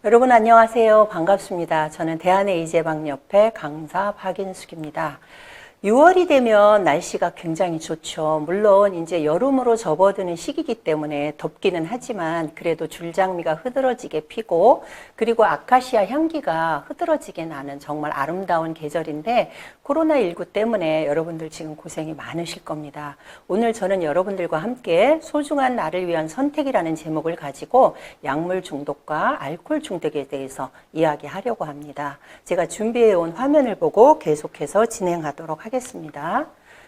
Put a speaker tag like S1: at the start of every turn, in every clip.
S1: 여러분 안녕하세요. 반갑습니다. 저는 대한에이즈예방협회 강사 박인숙입니다. 6월이 되면 날씨가 굉장히 좋죠. 물론 이제 여름으로 접어드는 시기이기 때문에 덥기는 하지만 그래도 줄장미가 흐드러지게 피고 그리고 아카시아 향기가 흐드러지게 나는 정말 아름다운 계절인데 코로나19 때문에 여러분들 지금 고생이 많으실 겁니다. 오늘 저는 여러분들과 함께 소중한 나를 위한 선택이라는 제목을 가지고 약물 중독과 알코올 중독에 대해서 이야기하려고 합니다. 제가 준비해온 화면을 보고 계속해서 진행하도록 하겠습니다.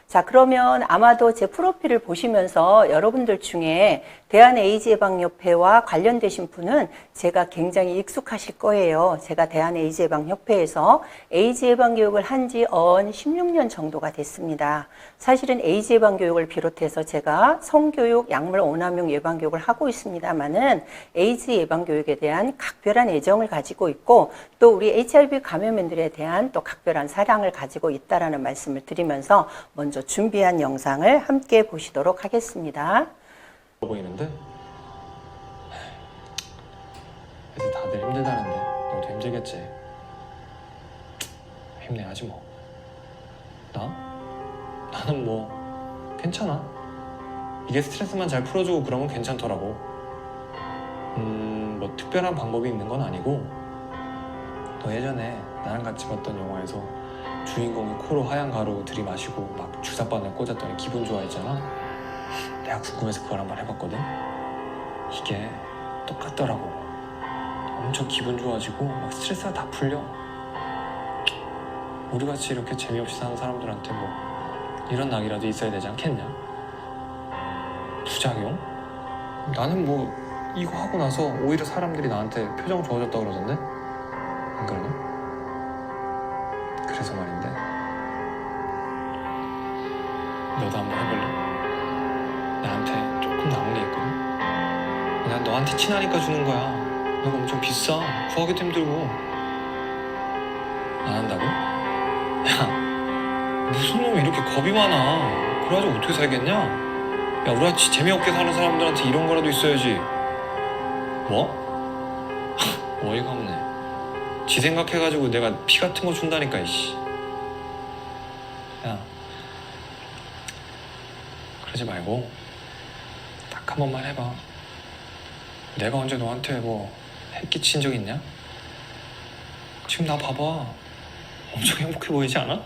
S1: 자, 그러면 아마도 제 프로필을 보시면서 여러분들 중에 대한에이즈예방협회와 관련되신 분은 제가 굉장히 익숙하실 거예요. 제가 대한에이즈예방협회에서 에이즈 예방 교육을 한 지 16년 정도가 됐습니다. 사실은 에이즈 예방 교육을 비롯해서 제가 성교육, 약물 오남용 예방 교육을 하고 있습니다만은 에이즈 예방 교육에 대한 각별한 애정을 가지고 있고 또 우리 HIV 감염인들에 대한 또 각별한 사랑을 가지고 있다라는 말씀을 드리면서 먼저 준비한 영상을 함께 보시도록 하겠습니다.
S2: 보이는데 애들 다들 힘들다는데 너도 힘들겠지. 힘내야지 뭐. 나는 뭐 괜찮아. 이게 스트레스만 잘 풀어주고 그러면 괜찮더라고. 뭐 특별한 방법이 있는 건 아니고 너 예전에 나랑 같이 봤던 영화에서 주인공이 코로 하얀 가루 들이마시고 막 주사바늘 꽂았더니 기분 좋아했잖아. 내가 궁금해서 그걸 한번 해봤거든. 이게 똑같더라고. 엄청 기분 좋아지고 막 스트레스가 다 풀려. 우리같이 이렇게 재미없이 사는 사람들한테 뭐 이런 낙이라도 있어야 되지 않겠냐? 부작용? 나는 뭐 이거 하고 나서 오히려 사람들이 나한테 표정 좋아졌다고 그러던데? 안 그러냐? 그래서 말인데 너도 한번 해볼래? 나한테 조금 남은 게 있거든? 난 너한테 친하니까 주는 거야. 너가 엄청 비싸. 구하기도 힘들고. 안 한다고? 야, 무슨 놈이 이렇게 겁이 많아. 그래가지고 어떻게 살겠냐? 야, 우리같이 재미없게 사는 사람들한테 이런 거라도 있어야지. 뭐? 어이가 없네. 지 생각해가지고 내가 피 같은 거 준다니까, 이씨. 야, 그러지 말고 딱 한 번만 해봐. 내가 언제 너한테 뭐 해끼친 적 있냐? 지금 나 봐봐. 엄청 행복해 보이지 않아?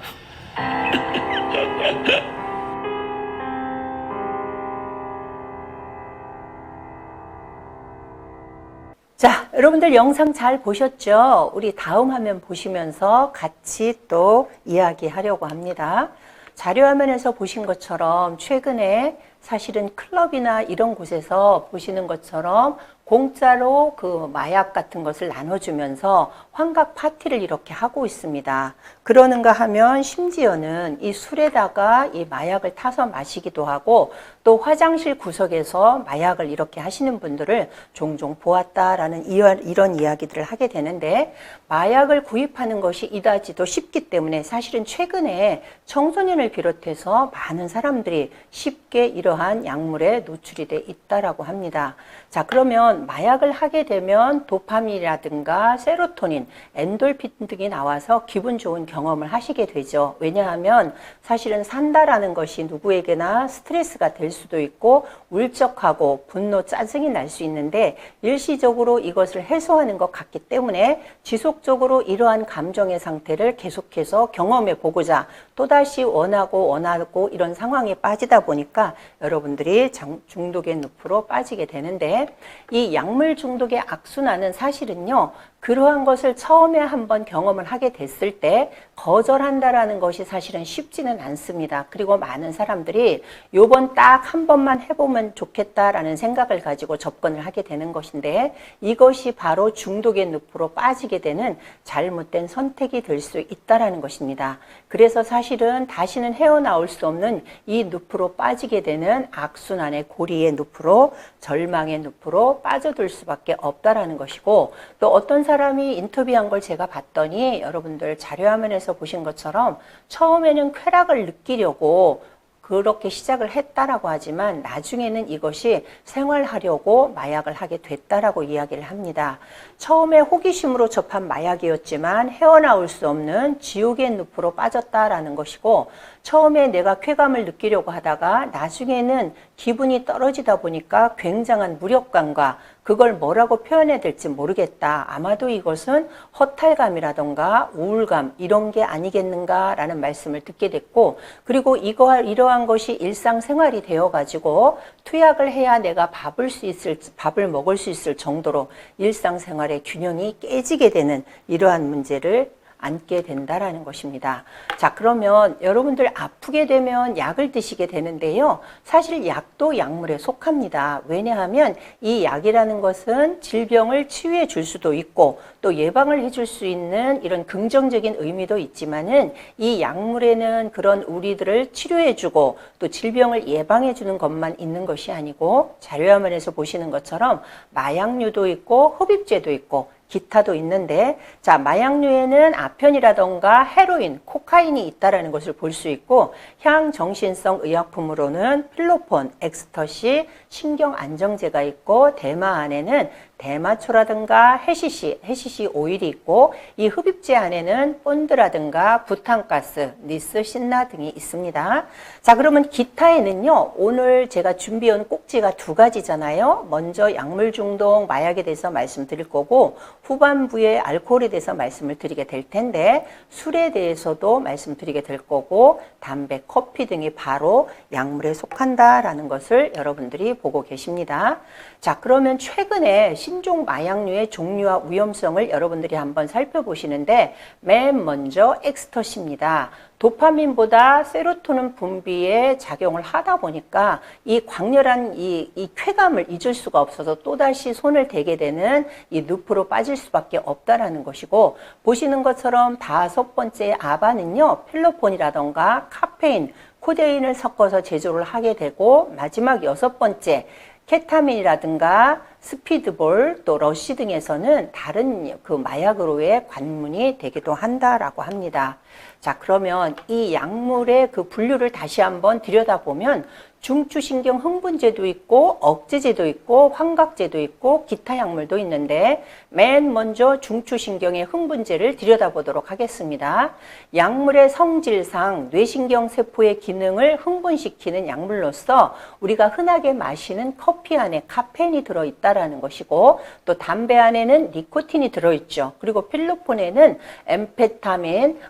S1: 자, 여러분들 영상 잘 보셨죠? 우리 다음 화면 보시면서 같이 또 이야기하려고 합니다. 자료화면에서 보신 것처럼 최근에 사실은 클럽이나 이런 곳에서 보시는 것처럼 공짜로 그 마약 같은 것을 나눠주면서 환각 파티를 이렇게 하고 있습니다. 그러는가 하면 심지어는 이 술에다가 이 마약을 타서 마시기도 하고 또 화장실 구석에서 마약을 이렇게 하시는 분들을 종종 보았다라는 이런 이야기들을 하게 되는데 마약을 구입하는 것이 이다지도 쉽기 때문에 사실은 최근에 청소년을 비롯해서 많은 사람들이 쉽게 이러한 약물에 노출이 돼 있다라고 합니다. 자, 그러면 마약을 하게 되면 도파민이라든가 세로토닌, 엔돌핀 등이 나와서 기분 좋은 경험을 하시게 되죠. 왜냐하면 사실은 산다라는 것이 누구에게나 스트레스가 될 수도 있고 울적하고 분노, 짜증이 날 수 있는데 일시적으로 이것을 해소하는 것 같기 때문에 지속적으로 이러한 감정의 상태를 계속해서 경험해 보고자 또다시 원하고 이런 상황에 빠지다 보니까 여러분들이 중독의 늪으로 빠지게 되는데 이 약물 중독의 악순환은 사실은요. 그러한 것을 처음에 한번 경험을 하게 됐을 때 거절한다라는 것이 사실은 쉽지는 않습니다. 그리고 많은 사람들이 요번 딱 한 번만 해보면 좋겠다라는 생각을 가지고 접근을 하게 되는 것인데 이것이 바로 중독의 늪으로 빠지게 되는 잘못된 선택이 될 수 있다라는 것입니다. 그래서 사실은 다시는 헤어나올 수 없는 이 늪으로 빠지게 되는 악순환의 고리의 늪으로 절망의 늪으로 빠져들 수밖에 없다라는 것이고 또 어떤 사람이 인터뷰한 걸 제가 봤더니 여러분들 자료화면에서 보신 것처럼 처음에는 쾌락을 느끼려고 그렇게 시작을 했다라고 하지만 나중에는 이것이 생활하려고 마약을 하게 됐다라고 이야기를 합니다. 처음에 호기심으로 접한 마약이었지만 헤어나올 수 없는 지옥의 늪으로 빠졌다라는 것이고, 처음에 내가 쾌감을 느끼려고 하다가 나중에는 기분이 떨어지다 보니까 굉장한 무력감과 그걸 뭐라고 표현해야 될지 모르겠다. 아마도 이것은 허탈감이라던가 우울감 이런 게 아니겠는가라는 말씀을 듣게 됐고, 그리고 이러한 것이 일상생활이 되어가지고 투약을 해야 내가 밥을 먹을 수 있을 정도로 일상생활의 균형이 깨지게 되는 이러한 문제를 안게 된다라는 것입니다. 자, 그러면 여러분들 아프게 되면 약을 드시게 되는데요. 사실 약도 약물에 속합니다. 왜냐하면 이 약이라는 것은 질병을 치유해 줄 수도 있고 또 예방을 해줄 수 있는 이런 긍정적인 의미도 있지만은, 이 약물에는 그런 우리들을 치료해 주고 또 질병을 예방해 주는 것만 있는 것이 아니고, 자료화면에서 보시는 것처럼 마약류도 있고 흡입제도 있고 기타도 있는데, 자, 마약류에는 아편이라던가 헤로인, 코카인이 있다라는 것을 볼 수 있고, 향정신성 의약품으로는 필로폰, 엑스터시, 신경안정제가 있고, 대마 안에는 대마초라든가 해시시 오일이 있고, 이 흡입제 안에는 본드라든가 부탄가스, 니스, 신나 등이 있습니다. 자, 그러면 기타에는요, 오늘 제가 준비한 꼭지가 두 가지잖아요. 먼저 약물 중독, 마약에 대해서 말씀드릴 거고, 후반부에 알코올에 대해서 말씀을 드리게 될 텐데, 술에 대해서도 말씀드리게 될 거고, 담배, 커피 등이 바로 약물에 속한다라는 것을 여러분들이 보고 계십니다. 자, 그러면 최근에 신종 마약류의 종류와 위험성을 여러분들이 한번 살펴보시는데, 맨 먼저 엑스터시입니다. 도파민보다 세로토닌 분비에 작용을 하다 보니까 이 광렬한 이 쾌감을 잊을 수가 없어서 또다시 손을 대게 되는 이 늪으로 빠질 수밖에 없다라는 것이고, 보시는 것처럼 5번째 아바는요, 필로폰이라던가 카페인, 코데인을 섞어서 제조를 하게 되고, 마지막 6번째 케타민이라든가 스피드볼, 또 러쉬 등에서는 다른 그 마약으로의 관문이 되기도 한다라고 합니다. 자, 그러면 이 약물의 그 분류를 다시 한번 들여다보면 중추신경 흥분제도 있고 억제제도 있고 환각제도 있고 기타 약물도 있는데, 맨 먼저 중추신경의 흥분제를 들여다보도록 하겠습니다. 약물의 성질상 뇌신경 세포의 기능을 흥분시키는 약물로서 우리가 흔하게 마시는 커피 안에 카페인이 들어있다라는 것이고, 또 담배 안에는 니코틴이 들어있죠. 그리고 필로폰에는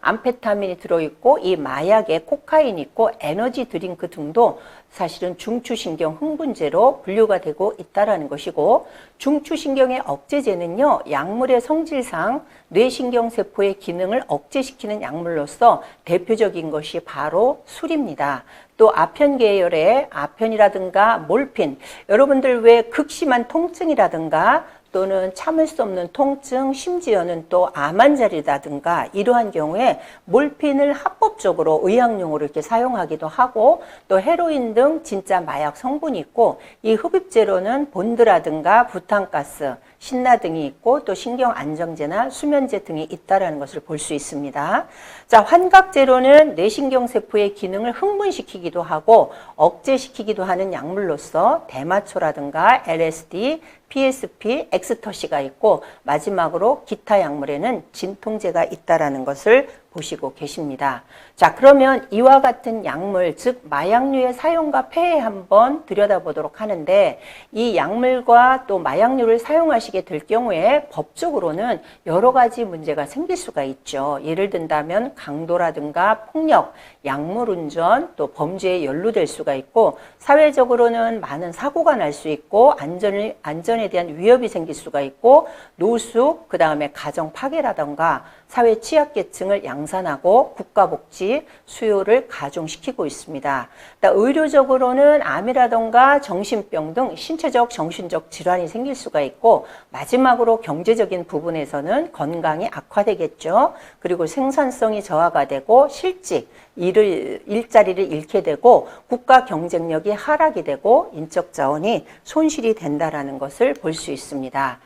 S1: 암페타민이 들어있고, 이 마약에 코카인이 있고 에너지 드링크 등도 사실은 중추신경 흥분제로 분류가 되고 있다라는 것이고, 중추신경의 억제제는요, 약물의 성질상 뇌신경세포의 기능을 억제시키는 약물로서 대표적인 것이 바로 술입니다. 또 아편 계열의 아편이라든가 몰핀, 여러분들 왜 극심한 통증이라든가 또는 참을 수 없는 통증, 심지어는 또 암 환자라든가 이러한 경우에 몰핀을 합법적으로 의학용으로 이렇게 사용하기도 하고, 또 헤로인 등 진짜 마약 성분이 있고, 이 흡입제로는 본드라든가 부탄가스, 신나 등이 있고, 또 신경안정제나 수면제 등이 있다는 것을 볼 수 있습니다. 자, 환각제로는 뇌신경세포의 기능을 흥분시키기도 하고 억제시키기도 하는 약물로서 대마초라든가 LSD, PSP, 엑스터시가 있고, 마지막으로 기타 약물에는 진통제가 있다는 것을 보시고 계십니다. 자, 그러면 이와 같은 약물, 즉 마약류의 사용과 폐해 한번 들여다보도록 하는데, 이 약물과 또 마약류를 사용하시게 될 경우에 법적으로는 여러 가지 문제가 생길 수가 있죠. 예를 든다면 강도라든가 폭력, 약물운전, 또 범죄에 연루될 수가 있고, 사회적으로는 많은 사고가 날 수 있고, 안전에 대한 위협이 생길 수가 있고, 노숙, 그 다음에 가정 파괴라든가 사회 취약계층을 양산하고 국가복지 수요를 가중시키고 있습니다. 의료적으로는 암이라든가 정신병 등 신체적, 정신적 질환이 생길 수가 있고, 마지막으로 경제적인 부분에서는 건강이 악화되겠죠. 그리고 생산성이 저하가 되고 실직, 일자리를 잃게 되고 국가 경쟁력이 하락이 되고 인적 자원이 손실이 된다라는 것을 볼 수 있습니다.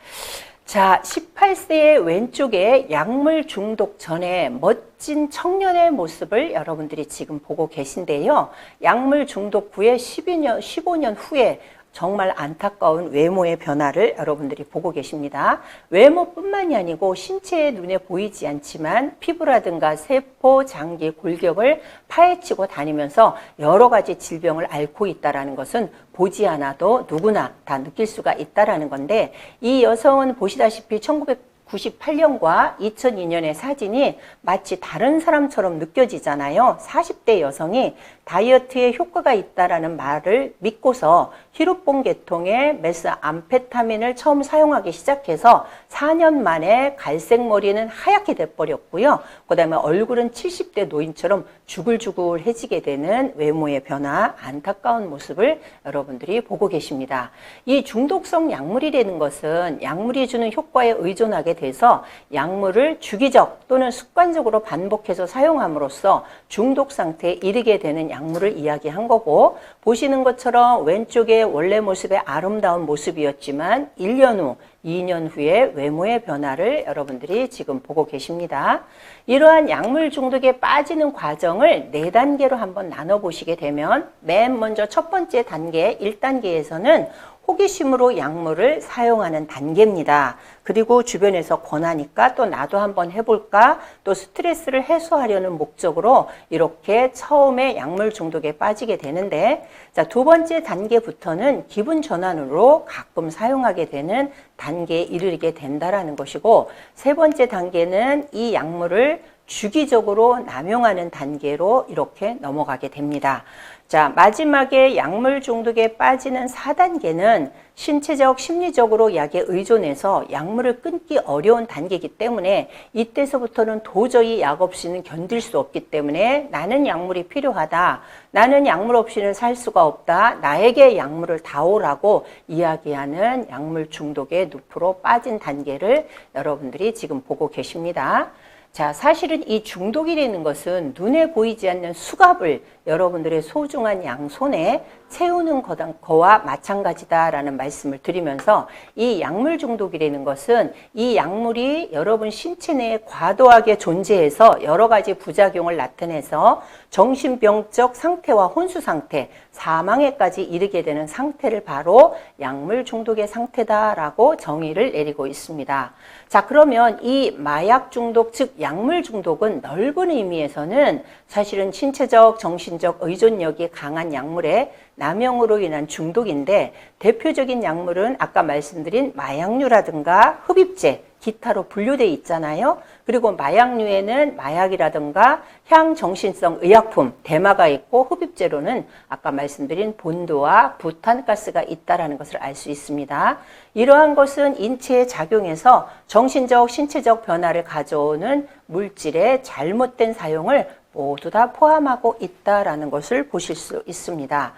S1: 자, 18세의 왼쪽에 약물 중독 전에 멋진 청년의 모습을 여러분들이 지금 보고 계신데요. 약물 중독 후에 15년 후에 정말 안타까운 외모의 변화를 여러분들이 보고 계십니다. 외모뿐만이 아니고 신체의 눈에 보이지 않지만 피부라든가 세포, 장기, 골격을 파헤치고 다니면서 여러 가지 질병을 앓고 있다는 것은 보지 않아도 누구나 다 느낄 수가 있다는 건데, 이 여성은 보시다시피 1998년과 2002년의 사진이 마치 다른 사람처럼 느껴지잖아요. 40대 여성이 다이어트에 효과가 있다라는 말을 믿고서 히루폰 계통의 메스암페타민을 처음 사용하기 시작해서 4년 만에 갈색 머리는 하얗게 돼버렸고요. 그 다음에 얼굴은 70대 노인처럼 주글주글해지게 되는 외모의 변화, 안타까운 모습을 여러분들이 보고 계십니다. 이 중독성 약물이라는 것은 약물이 주는 효과에 의존하게 돼서 약물을 주기적 또는 습관적으로 반복해서 사용함으로써 중독 상태에 이르게 되는 약물을 이야기한 거고, 보시는 것처럼 왼쪽에 원래 모습의 아름다운 모습이었지만 1년 후, 2년 후에 외모의 변화를 여러분들이 지금 보고 계십니다. 이러한 약물 중독에 빠지는 과정을 4단계로 한번 나눠보시게 되면, 맨 먼저 첫 번째 단계 1단계에서는 호기심으로 약물을 사용하는 단계입니다. 그리고 주변에서 권하니까 또 나도 한번 해볼까, 또 스트레스를 해소하려는 목적으로 이렇게 처음에 약물 중독에 빠지게 되는데, 자, 두 번째 단계부터는 기분 전환으로 가끔 사용하게 되는 단계에 이르게 된다라는 것이고, 세 번째 단계는 이 약물을 주기적으로 남용하는 단계로 이렇게 넘어가게 됩니다. 자, 마지막에 약물 중독에 빠지는 4단계는 신체적, 심리적으로 약에 의존해서 약물을 끊기 어려운 단계이기 때문에 이때서부터는 도저히 약 없이는 견딜 수 없기 때문에 나는 약물이 필요하다, 나는 약물 없이는 살 수가 없다, 나에게 약물을 다오라고 이야기하는 약물 중독의 늪으로 빠진 단계를 여러분들이 지금 보고 계십니다. 자, 사실은 이 중독이라는 것은 눈에 보이지 않는 수갑을 여러분들의 소중한 양손에 채우는 거와 마찬가지다라는 말씀을 드리면서, 이 약물 중독이라는 것은 이 약물이 여러분 신체 내에 과도하게 존재해서 여러 가지 부작용을 나타내서 정신병적 상태와 혼수 상태, 사망에까지 이르게 되는 상태를 바로 약물 중독의 상태다라고 정의를 내리고 있습니다. 자, 그러면 이 마약 중독, 즉 약물 중독은 넓은 의미에서는 사실은 신체적, 정신적 의존력이 강한 약물의 남용으로 인한 중독인데, 대표적인 약물은 아까 말씀드린 마약류라든가 흡입제, 기타로 분류되어 있잖아요. 그리고 마약류에는 마약이라든가 향정신성 의약품, 대마가 있고, 흡입제로는 아까 말씀드린 본드와 부탄가스가 있다는 것을 알 수 있습니다. 이러한 것은 인체에 작용해서 정신적, 신체적 변화를 가져오는 물질의 잘못된 사용을 모두 다 포함하고 있다는 것을 보실 수 있습니다.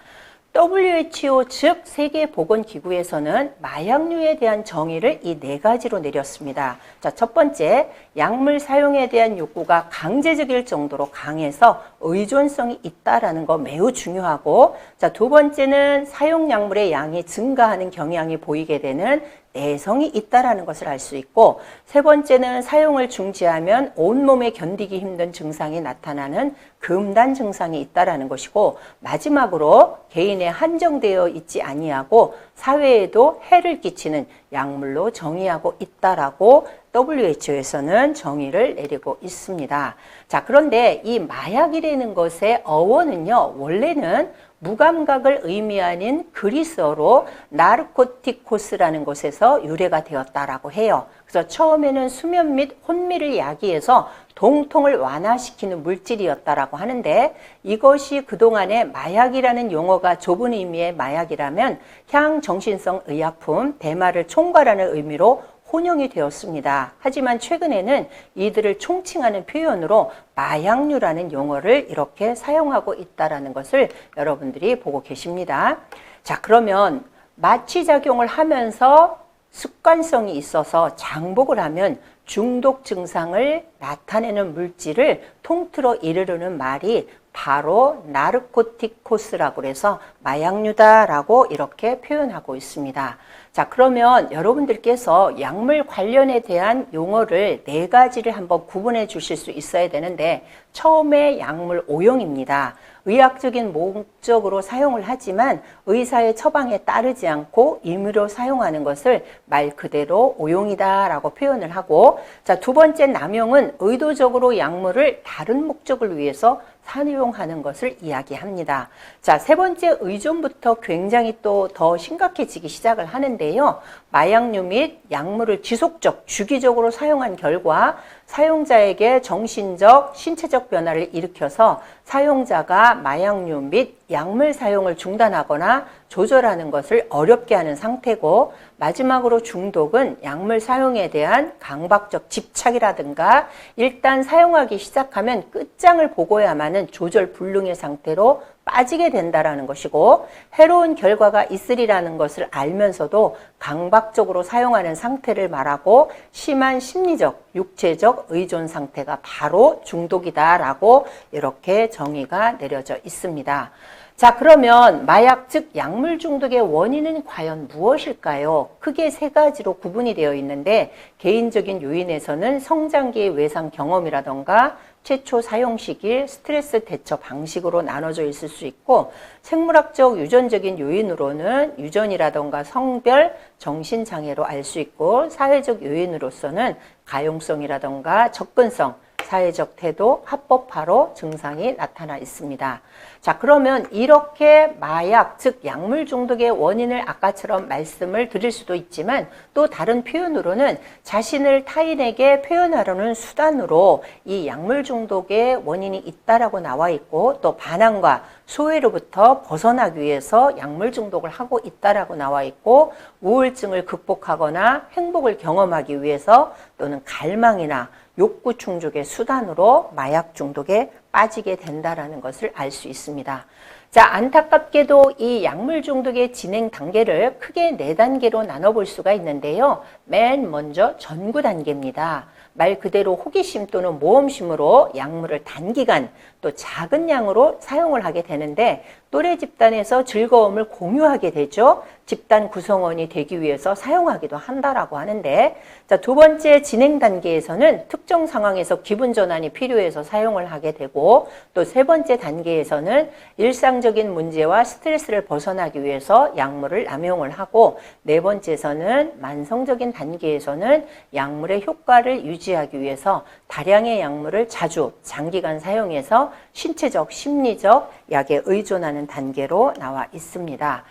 S1: WHO 즉 세계보건기구에서는 마약류에 대한 정의를 이 4가지로 내렸습니다. 자, 첫 번째, 약물 사용에 대한 욕구가 강제적일 정도로 강해서 의존성이 있다라는 거 매우 중요하고, 자, 두 번째는 사용 약물의 양이 증가하는 경향이 보이게 되는 내성이 있다라는 것을 알 수 있고, 세 번째는 사용을 중지하면 온몸에 견디기 힘든 증상이 나타나는 금단 증상이 있다라는 것이고, 마지막으로 개인에 한정되어 있지 아니하고 사회에도 해를 끼치는 약물로 정의하고 있다라고 WHO에서는 정의를 내리고 있습니다. 자, 그런데 이 마약이라는 것의 어원은요, 원래는 무감각을 의미하는 그리스어로 나르코티코스라는 것에서 유래가 되었다라고 해요. 그래서 처음에는 수면 및 혼미를 야기해서 동통을 완화시키는 물질이었다라고 하는데, 이것이 그동안에 마약이라는 용어가 좁은 의미의 마약이라면 향정신성 의약품, 대마를 총괄하는 의미로 혼용이 되었습니다. 하지만 최근에는 이들을 총칭하는 표현으로 마약류라는 용어를 이렇게 사용하고 있다는 것을 여러분들이 보고 계십니다. 자, 그러면 마취작용을 하면서 습관성이 있어서 장복을 하면 중독 증상을 나타내는 물질을 통틀어 이르르는 말이 바로 나르코티코스라고 해서 마약류다라고 이렇게 표현하고 있습니다. 자, 그러면 여러분들께서 약물 관련에 대한 용어를 4가지를 한번 구분해 주실 수 있어야 되는데, 처음에 약물 오용입니다. 의학적인 목적으로 사용을 하지만 의사의 처방에 따르지 않고 임의로 사용하는 것을 말 그대로 오용이다라고 표현을 하고, 자, 2번째 남용은 의도적으로 약물을 다른 목적을 위해서 사용하는 것을 이야기합니다. 자, 3번째 의존부터 굉장히 또 더 심각해지기 시작을 하는데요. 마약류 및 약물을 지속적, 주기적으로 사용한 결과 사용자에게 정신적, 신체적 변화를 일으켜서 사용자가 마약류 및 약물 사용을 중단하거나 조절하는 것을 어렵게 하는 상태고, 마지막으로 중독은 약물 사용에 대한 강박적 집착이라든가 일단 사용하기 시작하면 끝장을 보고야만은 조절 불능의 상태로 빠지게 된다라는 것이고, 해로운 결과가 있으리라는 것을 알면서도 강박적으로 사용하는 상태를 말하고, 심한 심리적, 육체적 의존 상태가 바로 중독이다라고 이렇게 정의가 내려져 있습니다. 자, 그러면 마약 즉 약물 중독의 원인은 과연 무엇일까요? 크게 3가지로 구분이 되어 있는데, 개인적인 요인에서는 성장기의 외상 경험이라던가 최초 사용 시기, 스트레스 대처 방식으로 나눠져 있을 수 있고, 생물학적 유전적인 요인으로는 유전이라던가 성별, 정신장애로 알 수 있고, 사회적 요인으로서는 가용성이라던가 접근성, 사회적 태도, 합법화로 증상이 나타나 있습니다. 자, 그러면 이렇게 마약, 즉 약물 중독의 원인을 아까처럼 말씀을 드릴 수도 있지만, 또 다른 표현으로는 자신을 타인에게 표현하려는 수단으로 이 약물 중독의 원인이 있다라고 나와 있고, 또 반항과 소외로부터 벗어나기 위해서 약물 중독을 하고 있다라고 나와 있고, 우울증을 극복하거나 행복을 경험하기 위해서 또는 갈망이나 욕구 충족의 수단으로 마약 중독에 빠지게 된다라는 것을 알 수 있습니다. 자, 안타깝게도 이 약물 중독의 진행 단계를 크게 4단계로 나눠볼 수가 있는데요. 맨 먼저 전구 단계입니다. 말 그대로 호기심 또는 모험심으로 약물을 단기간 또 작은 양으로 사용을 하게 되는데, 또래 집단에서 즐거움을 공유하게 되죠. 집단 구성원이 되기 위해서 사용하기도 한다라고 하는데, 자, 2번째 진행 단계에서는 특정 상황에서 기분 전환이 필요해서 사용을 하게 되고, 또 3번째 단계에서는 일상적인 문제와 스트레스를 벗어나기 위해서 약물을 남용을 하고, 4번째에서는 만성적인 단계에서는 약물의 효과를 유지하기 위해서 다량의 약물을 자주 장기간 사용해서 신체적, 심리적 약에 의존하는 단계로 나와 있습니다.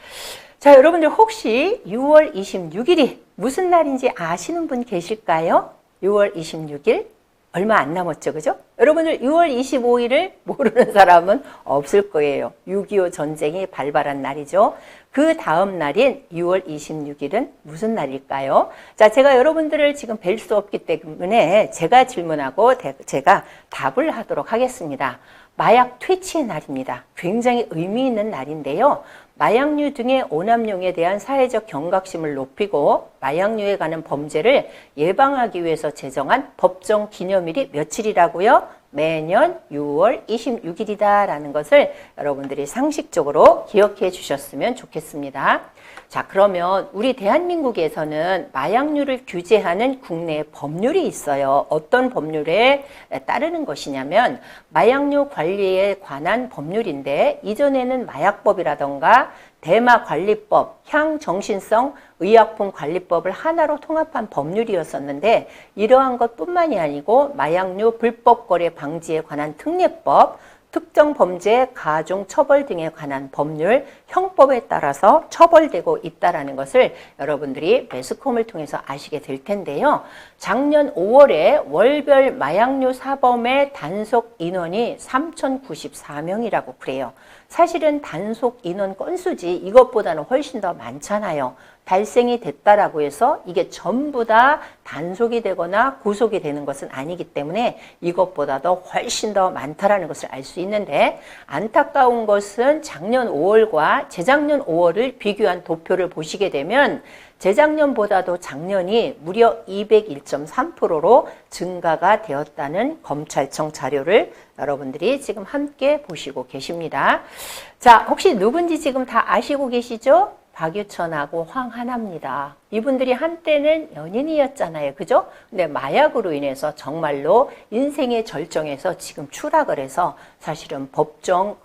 S1: 자, 여러분들 혹시 6월 26일이 무슨 날인지 아시는 분 계실까요? 6월 26일 얼마 안 남았죠, 그죠? 여러분들 6월 25일을 모르는 사람은 없을 거예요. 6.25 전쟁이 발발한 날이죠. 그 다음 날인 6월 26일은 무슨 날일까요? 자, 제가 여러분들을 지금 뵐 수 없기 때문에 제가 질문하고 제가 답을 하도록 하겠습니다. 마약 퇴치의 날입니다. 굉장히 의미 있는 날인데요. 마약류 등의 오남용에 대한 사회적 경각심을 높이고 마약류에 관한 범죄를 예방하기 위해서 제정한 법정 기념일이 며칠이라고요? 매년 6월 26일이다라는 것을 여러분들이 상식적으로 기억해 주셨으면 좋겠습니다. 자, 그러면 우리 대한민국에서는 마약류를 규제하는 국내 법률이 있어요. 어떤 법률에 따르는 것이냐면 마약류 관리에 관한 법률인데, 이전에는 마약법이라던가 대마관리법, 향정신성 의약품 관리법을 하나로 통합한 법률이었었는데, 이러한 것뿐만이 아니고 마약류 불법 거래 방지에 관한 특례법, 특정 범죄, 가중 처벌 등에 관한 법률, 형법에 따라서 처벌되고 있다는 것을 여러분들이 매스컴을 통해서 아시게 될 텐데요. 작년 5월에 월별 마약류 사범의 단속 인원이 3,094명이라고 그래요. 사실은 단속 인원 건수지 이것보다는 훨씬 더 많잖아요. 발생이 됐다라고 해서 이게 전부 다 단속이 되거나 구속이 되는 것은 아니기 때문에 이것보다도 훨씬 더 많다라는 것을 알 수 있는데, 안타까운 것은 작년 5월과 재작년 5월을 비교한 도표를 보시게 되면 재작년보다도 작년이 무려 201.3%로 증가가 되었다는 검찰청 자료를 여러분들이 지금 함께 보시고 계십니다. 자, 혹시 누군지 지금 다 아시고 계시죠? 박유천하고 황하나입니다. 이분들이 한때는 연인이었잖아요. 그죠? 근데 마약으로 인해서 정말로 인생의 절정에서 지금 추락을 해서 사실은 법정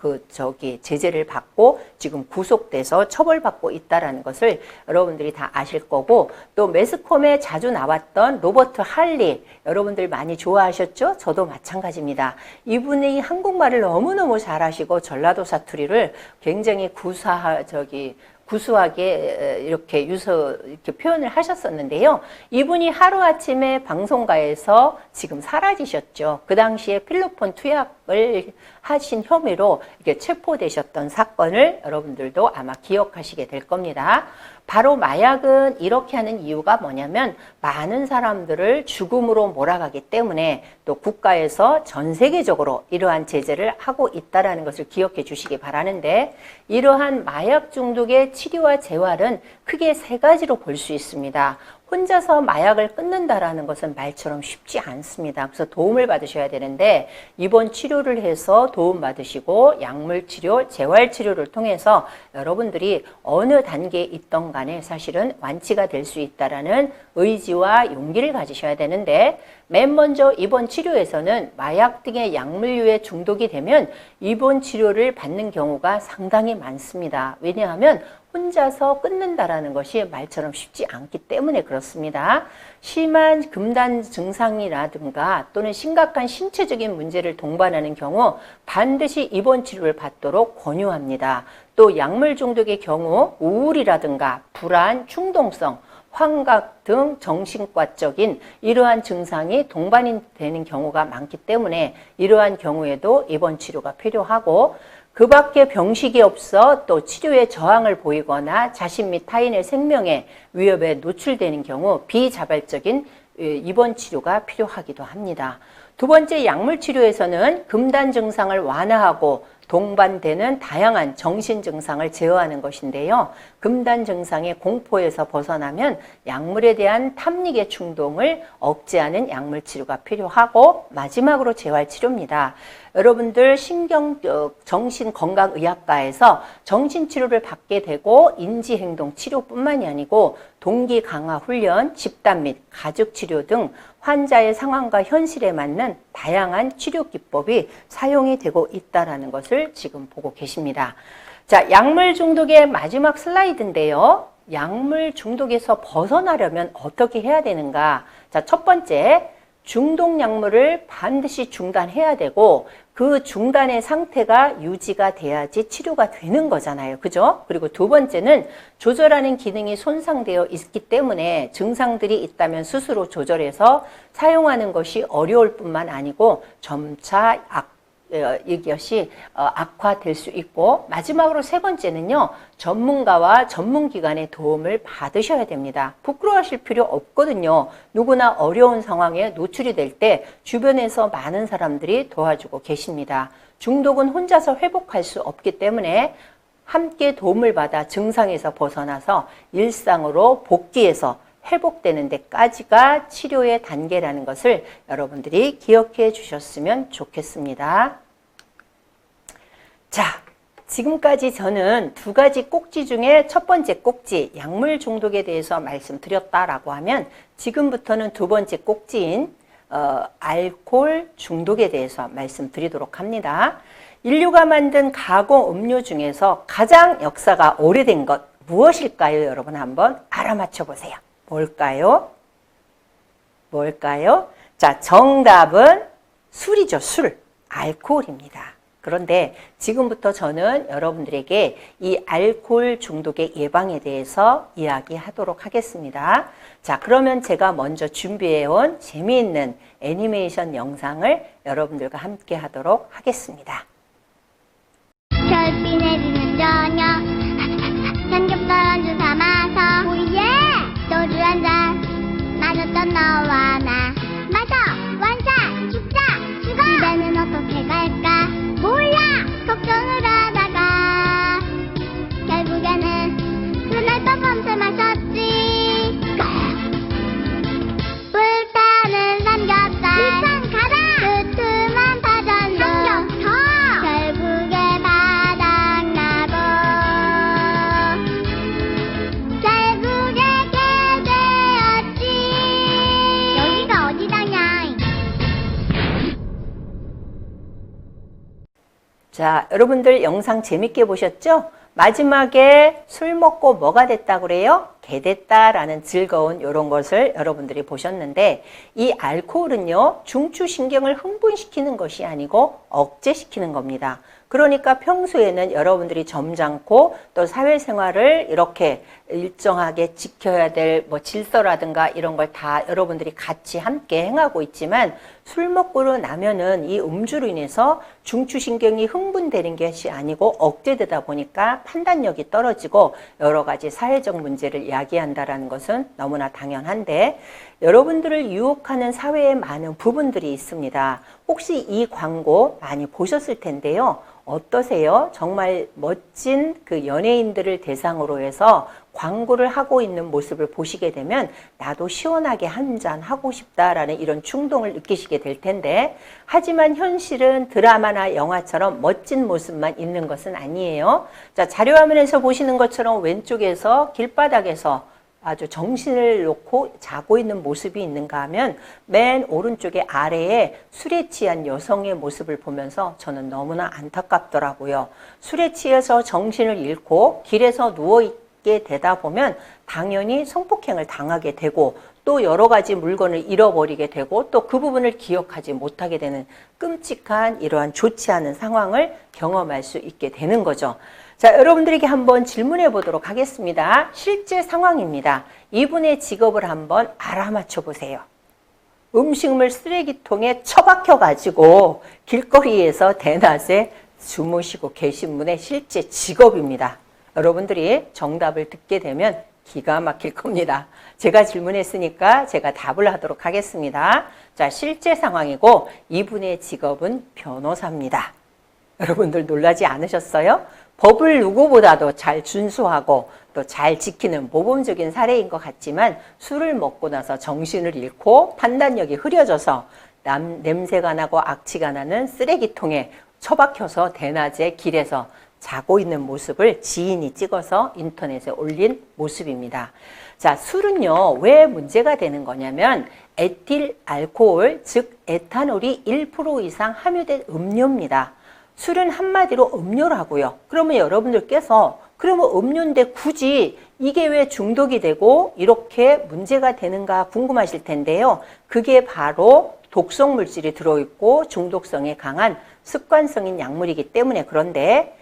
S1: 제재를 받고 지금 구속돼서 처벌받고 있다라는 것을 여러분들이 다 아실 거고, 또 매스컴에 자주 나왔던 로버트 할리 여러분들 많이 좋아하셨죠? 저도 마찬가지입니다. 이분이 한국말을 너무너무 잘하시고 전라도 사투리를 굉장히 구수하게 이렇게 이렇게 표현을 하셨었는데요. 이분이 하루아침에 방송가에서 지금 사라지셨죠. 그 당시에 필로폰 투약을 하신 혐의로 이렇게 체포되셨던 사건을 여러분들도 아마 기억하시게 될 겁니다. 바로 마약은 이렇게 하는 이유가 뭐냐면 많은 사람들을 죽음으로 몰아가기 때문에 또 국가에서 전 세계적으로 이러한 제재를 하고 있다는 것을 기억해 주시기 바라는데, 이러한 마약 중독의 치료와 재활은 크게 세 가지로 볼 수 있습니다. 혼자서 마약을 끊는다라는 것은 말처럼 쉽지 않습니다. 그래서 도움을 받으셔야 되는데, 입원 치료를 해서 도움 받으시고 약물 치료, 재활 치료를 통해서 여러분들이 어느 단계에 있던 간에 사실은 완치가 될 수 있다라는 의지와 용기를 가지셔야 되는데, 맨 먼저 입원 치료에서는 마약 등의 약물류에 중독이 되면 입원 치료를 받는 경우가 상당히 많습니다. 왜냐하면 혼자서 끊는다라는 것이 말처럼 쉽지 않기 때문에 그렇습니다. 심한 금단 증상이라든가 또는 심각한 신체적인 문제를 동반하는 경우 반드시 입원 치료를 받도록 권유합니다. 또 약물 중독의 경우 우울이라든가 불안, 충동성, 환각 등 정신과적인 이러한 증상이 동반이 되는 경우가 많기 때문에 이러한 경우에도 입원 치료가 필요하고, 그 밖에 병식이 없어 또 치료에 저항을 보이거나 자신 및 타인의 생명에 위협에 노출되는 경우 비자발적인 입원 치료가 필요하기도 합니다. 두 번째, 약물 치료에서는 금단 증상을 완화하고 동반되는 다양한 정신 증상을 제어하는 것인데요. 금단 증상의 공포에서 벗어나면 약물에 대한 탐닉의 충동을 억제하는 약물 치료가 필요하고, 마지막으로 재활 치료입니다. 여러분들 정신건강의학과에서 정신치료를 받게 되고 인지행동 치료뿐만이 아니고 동기 강화 훈련, 집단 및 가족치료 등 환자의 상황과 현실에 맞는 다양한 치료 기법이 사용이 되고 있다는 것을 지금 보고 계십니다. 자, 약물 중독의 마지막 슬라이드인데요. 약물 중독에서 벗어나려면 어떻게 해야 되는가? 자, 첫 번째, 중독 약물을 반드시 중단해야 되고, 그 중단의 상태가 유지가 돼야지 치료가 되는 거잖아요. 그죠? 그리고 두 번째는 조절하는 기능이 손상되어 있기 때문에 증상들이 있다면 스스로 조절해서 사용하는 것이 어려울 뿐만 아니고 점차 이것이 악화될 수 있고, 마지막으로 세 번째는요, 전문가와 전문기관의 도움을 받으셔야 됩니다. 부끄러워하실 필요 없거든요. 누구나 어려운 상황에 노출이 될 때 주변에서 많은 사람들이 도와주고 계십니다. 중독은 혼자서 회복할 수 없기 때문에 함께 도움을 받아 증상에서 벗어나서 일상으로 복귀해서 회복되는 데까지가 치료의 단계라는 것을 여러분들이 기억해 주셨으면 좋겠습니다. 자, 지금까지 저는 두 가지 꼭지 중에 첫 번째 꼭지, 약물 중독에 대해서 말씀드렸다라고 하면, 지금부터는 두 번째 꼭지인 알코올 중독에 대해서 말씀드리도록 합니다. 인류가 만든 가공 음료 중에서 가장 역사가 오래된 것 무엇일까요? 여러분 한번 알아맞혀 보세요. 뭘까요? 자, 정답은 술이죠. 술. 알코올입니다. 그런데 지금부터 저는 여러분들에게 이 알코올 중독의 예방에 대해서 이야기하도록 하겠습니다. 자, 그러면 제가 먼저 준비해온 재미있는 애니메이션 영상을 여러분들과 함께 하도록 하겠습니다.
S3: 별빛 내리는 저녁 삼겹살 안주 삼아서 있던 너와 나 마셔 원샷 죽자 죽어 집에는 어떻게 갈까 몰라 걱정을 하다가 결국에는 그날 밤 밤새 마셨지 불타는 삼겹살 일단 가라 두툼한 파전도 삼겹 더 결국에 바닥나고 결국에 개되었지 여기가 어디다냐
S1: 자, 여러분들 영상 재밌게 보셨죠? 마지막에 술 먹고 뭐가 됐다 그래요? 개 됐다라는 즐거운 이런 것을 여러분들이 보셨는데 이 알코올은요 중추신경을 흥분시키는 것이 아니고 억제시키는 겁니다. 그러니까 평소에는 여러분들이 점잖고 또 사회생활을 이렇게 일정하게 지켜야 될 뭐 질서라든가 이런 걸 다 여러분들이 같이 함께 행하고 있지만 술 먹고 나면은 이 음주로 인해서 중추신경이 흥분되는 것이 아니고 억제되다 보니까 판단력이 떨어지고 여러 가지 사회적 문제를 이야기한다라는 것은 너무나 당연한데 여러분들을 유혹하는 사회에 많은 부분들이 있습니다. 혹시 이 광고 많이 보셨을 텐데요. 어떠세요? 정말 멋진 그 연예인들을 대상으로 해서 광고를 하고 있는 모습을 보시게 되면 나도 시원하게 한 잔 하고 싶다라는 이런 충동을 느끼시게 될 텐데 하지만 현실은 드라마나 영화처럼 멋진 모습만 있는 것은 아니에요. 자, 자료화면에서 보시는 것처럼 왼쪽에서 길바닥에서 아주 정신을 놓고 자고 있는 모습이 있는가 하면 맨 오른쪽에 아래에 술에 취한 여성의 모습을 보면서 저는 너무나 안타깝더라고요. 술에 취해서 정신을 잃고 길에서 누워있게 되다 보면 당연히 성폭행을 당하게 되고 또 여러 가지 물건을 잃어버리게 되고 또 그 부분을 기억하지 못하게 되는 끔찍한 이러한 좋지 않은 상황을 경험할 수 있게 되는 거죠. 자, 여러분들에게 한번 질문해 보도록 하겠습니다. 실제 상황입니다. 이분의 직업을 한번 알아맞혀 보세요. 음식물 쓰레기통에 처박혀 가지고 길거리에서 대낮에 주무시고 계신 분의 실제 직업입니다. 여러분들이 정답을 듣게 되면 기가 막힐 겁니다. 제가 질문했으니까 제가 답을 하도록 하겠습니다. 자, 실제 상황이고 이분의 직업은 변호사입니다. 여러분들 놀라지 않으셨어요? 법을 누구보다도 잘 준수하고 또 잘 지키는 모범적인 사례인 것 같지만 술을 먹고 나서 정신을 잃고 판단력이 흐려져서 냄새가 나고 악취가 나는 쓰레기통에 처박혀서 대낮에 길에서 자고 있는 모습을 지인이 찍어서 인터넷에 올린 모습입니다. 자, 술은요, 왜 문제가 되는 거냐면 에틸 알코올, 즉 에탄올이 1% 이상 함유된 음료입니다. 술은 한마디로 음료라고요. 그러면 여러분들께서 그러면 음료인데 굳이 이게 왜 중독이 되고 이렇게 문제가 되는가 궁금하실 텐데요. 그게 바로 독성 물질이 들어있고 중독성이 강한 습관성인 약물이기 때문에 그런데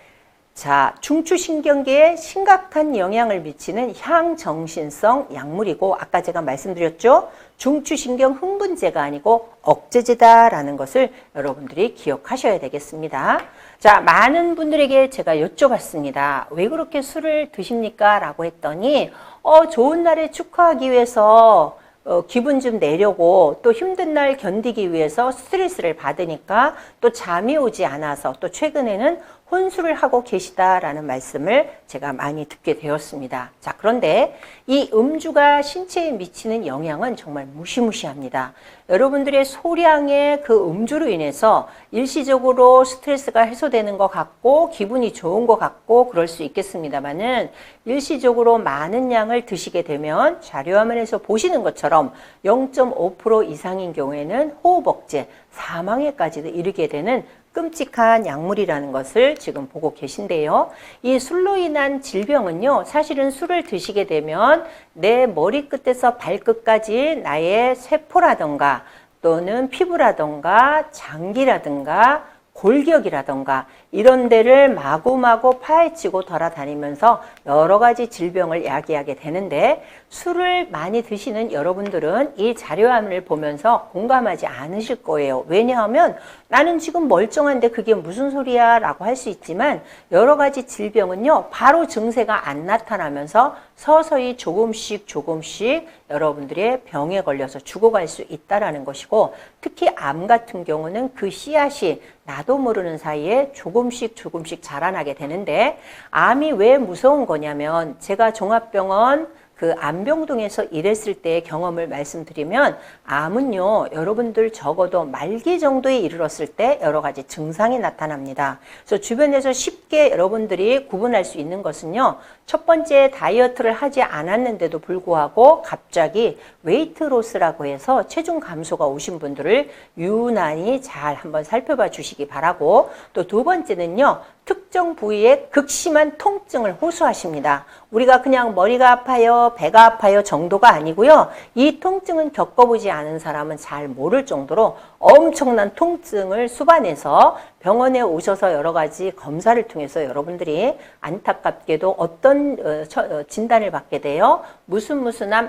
S1: 자, 중추신경계에 심각한 영향을 미치는 향정신성 약물이고 아까 제가 말씀드렸죠. 중추신경 흥분제가 아니고 억제제다라는 것을 여러분들이 기억하셔야 되겠습니다. 자, 많은 분들에게 제가 여쭤봤습니다. 왜 그렇게 술을 드십니까? 라고 했더니 좋은 날에 축하하기 위해서 기분 좀 내려고 또 힘든 날 견디기 위해서 스트레스를 받으니까 또 잠이 오지 않아서 또 최근에는 혼술을 하고 계시다라는 말씀을 제가 많이 듣게 되었습니다. 자, 그런데 이 음주가 신체에 미치는 영향은 정말 무시무시합니다. 여러분들의 소량의 그 음주로 인해서 일시적으로 스트레스가 해소되는 것 같고 기분이 좋은 것 같고 그럴 수 있겠습니다만은 일시적으로 많은 양을 드시게 되면 자료화면에서 보시는 것처럼 0.5% 이상인 경우에는 호흡억제, 사망에까지도 이르게 되는 끔찍한 약물이라는 것을 지금 보고 계신데요. 이 술로 인한 질병은요, 사실은 술을 드시게 되면 내 머리끝에서 발끝까지 나의 세포라든가 또는 피부라든가 장기라든가 골격이라든가 이런 데를 마구마구 파헤치고 돌아다니면서 여러 가지 질병을 야기하게 되는데 술을 많이 드시는 여러분들은 이 자료화면을 보면서 공감하지 않으실 거예요. 왜냐하면 나는 지금 멀쩡한데 그게 무슨 소리야 라고 할 수 있지만 여러 가지 질병은요 바로 증세가 안 나타나면서 서서히 조금씩 여러분들의 병에 걸려서 죽어갈 수 있다라는 것이고, 특히 암 같은 경우는 그 씨앗이 나도 모르는 사이에 조금씩 자라나게 되는데, 암이 왜 무서운 거냐면 제가 종합병원 그 안병동에서 일했을 때의 경험을 말씀드리면, 암은요 여러분들 적어도 말기 정도에 이르렀을 때 여러 가지 증상이 나타납니다. 그래서 주변에서 쉽게 여러분들이 구분할 수 있는 것은요, 첫 번째 다이어트를 하지 않았는데도 불구하고 갑자기 웨이트 로스라고 해서 체중 감소가 오신 분들을 유난히 잘 한번 살펴봐 주시기 바라고, 또 두 번째는요 특정 부위에 극심한 통증을 호소하십니다. 우리가 그냥 머리가 아파요, 배가 아파요 정도가 아니고요. 이 통증은 겪어보지 않은 사람은 잘 모를 정도로 엄청난 통증을 수반해서 병원에 오셔서 여러 가지 검사를 통해서 여러분들이 안타깝게도 어떤 진단을 받게 돼요. 무슨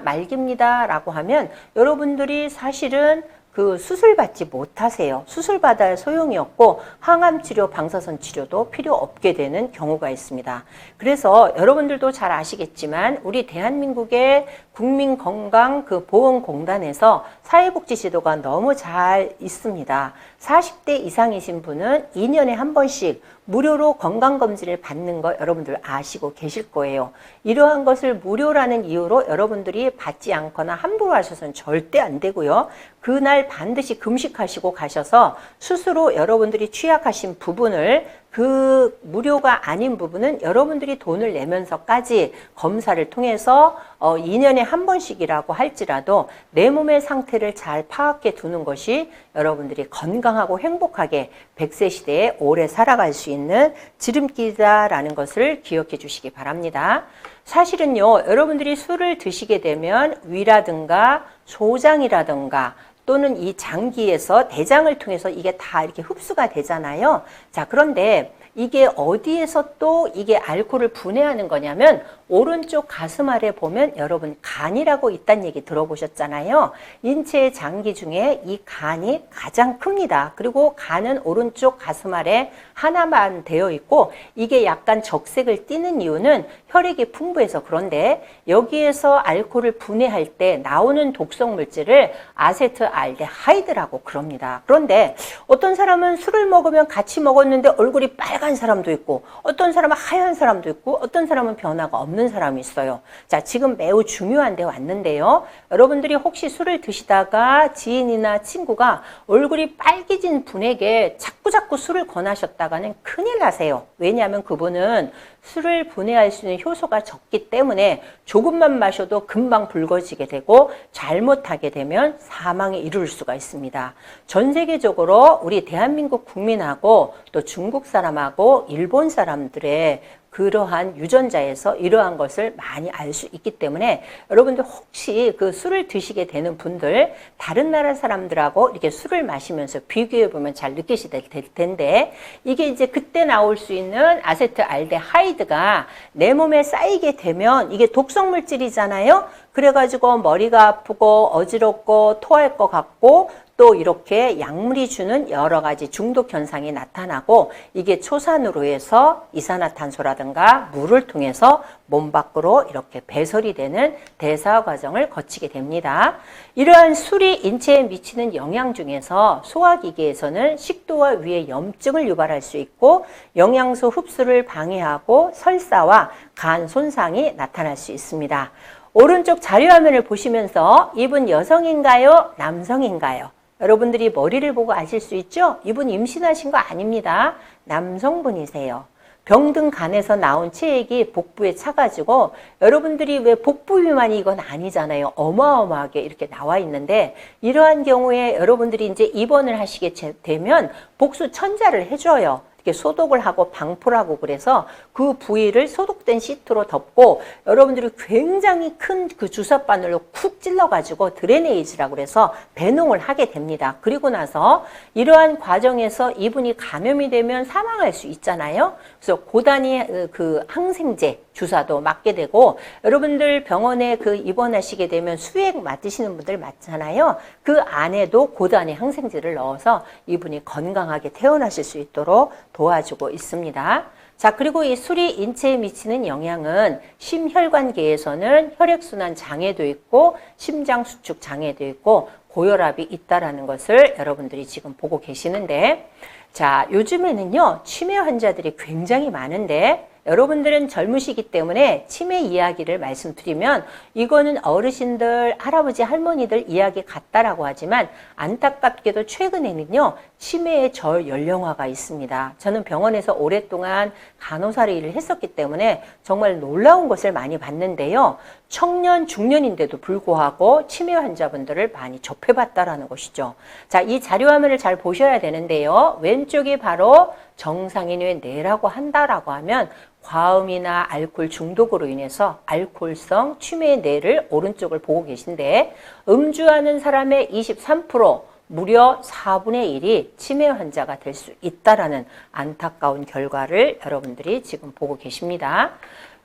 S1: 말기입니다 라고 하면 여러분들이 사실은 그 수술 받지 못하세요. 수술 받아야 소용이 없고 항암 치료, 방사선 치료도 필요 없게 되는 경우가 있습니다. 그래서 여러분들도 잘 아시겠지만 우리 대한민국의 국민건강 그 보험공단에서 사회복지제도가 너무 잘 있습니다. 40대 이상이신 분은 2년에 한 번씩 무료로 건강검진을 받는 거 여러분들 아시고 계실 거예요. 이러한 것을 무료라는 이유로 여러분들이 받지 않거나 함부로 하셔서는 절대 안 되고요. 그날 반드시 금식하시고 가셔서 스스로 여러분들이 취약하신 부분을, 그 무료가 아닌 부분은 여러분들이 돈을 내면서까지 검사를 통해서 2년에 한 번씩이라고 할지라도 내 몸의 상태를 잘 파악해 두는 것이 여러분들이 건강하고 행복하게 100세 시대에 오래 살아갈 수 있는 지름길이다라는 것을 기억해 주시기 바랍니다. 사실은요, 여러분들이 술을 드시게 되면 위라든가 소장이라든가 또는 이 장기에서 대장을 통해서 이게 다 이렇게 흡수가 되잖아요. 자, 그런데 이게 어디에서 또 이게 알코올을 분해하는 거냐면 오른쪽 가슴 아래 보면 여러분 간이라고 있다는 얘기 들어보셨잖아요. 인체의 장기 중에 이 간이 가장 큽니다. 그리고 간은 오른쪽 가슴 아래 하나만 되어 있고 이게 약간 적색을 띠는 이유는 혈액이 풍부해서 그런데 여기에서 알코올을 분해할 때 나오는 독성 물질을 아세트알데하이드라고 그럽니다. 그런데 어떤 사람은 술을 먹으면 같이 먹었는데 얼굴이 빨간 사람도 있고 어떤 사람은 하얀 사람도 있고 어떤 사람은 변화가 없는 사람이 있어요. 자, 지금 매우 중요한 데 왔는데요. 여러분들이 혹시 술을 드시다가 지인이나 친구가 얼굴이 빨개진 분에게 자꾸 술을 권하셨다가는 큰일 나세요. 왜냐하면 그분은 술을 분해할 수 있는 효소가 적기 때문에 조금만 마셔도 금방 붉어지게 되고 잘못하게 되면 사망에 이를 수가 있습니다. 전 세계적으로 우리 대한민국 국민하고 또 중국 사람하고 일본 사람들의 그러한 유전자에서 이러한 것을 많이 알 수 있기 때문에 여러분들 혹시 그 술을 드시게 되는 분들 다른 나라 사람들하고 이렇게 술을 마시면서 비교해 보면 잘 느끼시게 될 텐데 이게 이제 그때 나올 수 있는 아세트알데하이드가 내 몸에 쌓이게 되면 이게 독성 물질이잖아요. 그래가지고 머리가 아프고 어지럽고 토할 것 같고 또 이렇게 약물이 주는 여러 가지 중독 현상이 나타나고 이게 초산으로 해서 이산화탄소라든가 물을 통해서 몸 밖으로 이렇게 배설이 되는 대사 과정을 거치게 됩니다. 이러한 술이 인체에 미치는 영향 중에서 소화기계에서는 식도와 위의 염증을 유발할 수 있고 영양소 흡수를 방해하고 설사와 간 손상이 나타날 수 있습니다. 오른쪽 자료화면을 보시면서 이분 여성인가요? 남성인가요? 여러분들이 머리를 보고 아실 수 있죠? 이분 임신하신 거 아닙니다. 남성분이세요. 병든 간에서 나온 체액이 복부에 차가지고 여러분들이 왜 복부 비만이 이건 아니잖아요. 어마어마하게 이렇게 나와 있는데 이러한 경우에 여러분들이 이제 입원을 하시게 되면 복수 천자를 해줘요. 소독을 하고 방포를 하고 그래서 그 부위를 소독된 시트로 덮고 여러분들이 굉장히 큰 그 주사바늘로 쿡 찔러가지고 드레네이지라고 그래서 배농을 하게 됩니다. 그리고 나서 이러한 과정에서 이분이 감염이 되면 사망할 수 있잖아요. 그래서 고단위 그 항생제 주사도 맞게 되고, 여러분들 병원에 그 입원하시게 되면 수액 맞으시는 분들 많잖아요. 그 안에도 고단의 항생제를 넣어서 이분이 건강하게 태어나실 수 있도록 도와주고 있습니다. 자, 그리고 이 술이 인체에 미치는 영향은 심혈관계에서는 혈액순환 장애도 있고 심장수축 장애도 있고 고혈압이 있다라는 것을 여러분들이 지금 보고 계시는데, 자, 요즘에는요 치매 환자들이 굉장히 많은데, 여러분들은 젊으시기 때문에 치매 이야기를 말씀드리면 이거는 어르신들, 할아버지, 할머니들 이야기 같다라고 하지만 안타깝게도 최근에는요 치매의 저연령화가 있습니다. 저는 병원에서 오랫동안 간호사를 일을 했었기 때문에 정말 놀라운 것을 많이 봤는데요. 청년, 중년인데도 불구하고 치매 환자분들을 많이 접해봤다라는 것이죠. 자, 이 자료화면을 잘 보셔야 되는데요. 왼쪽이 바로 정상인의 뇌라고 한다라고 하면 과음이나 알코올 중독으로 인해서 알코올성 치매의 뇌를 오른쪽을 보고 계신데, 음주하는 사람의 23%, 무려 4분의 1이 치매 환자가 될 수 있다라는 안타까운 결과를 여러분들이 지금 보고 계십니다.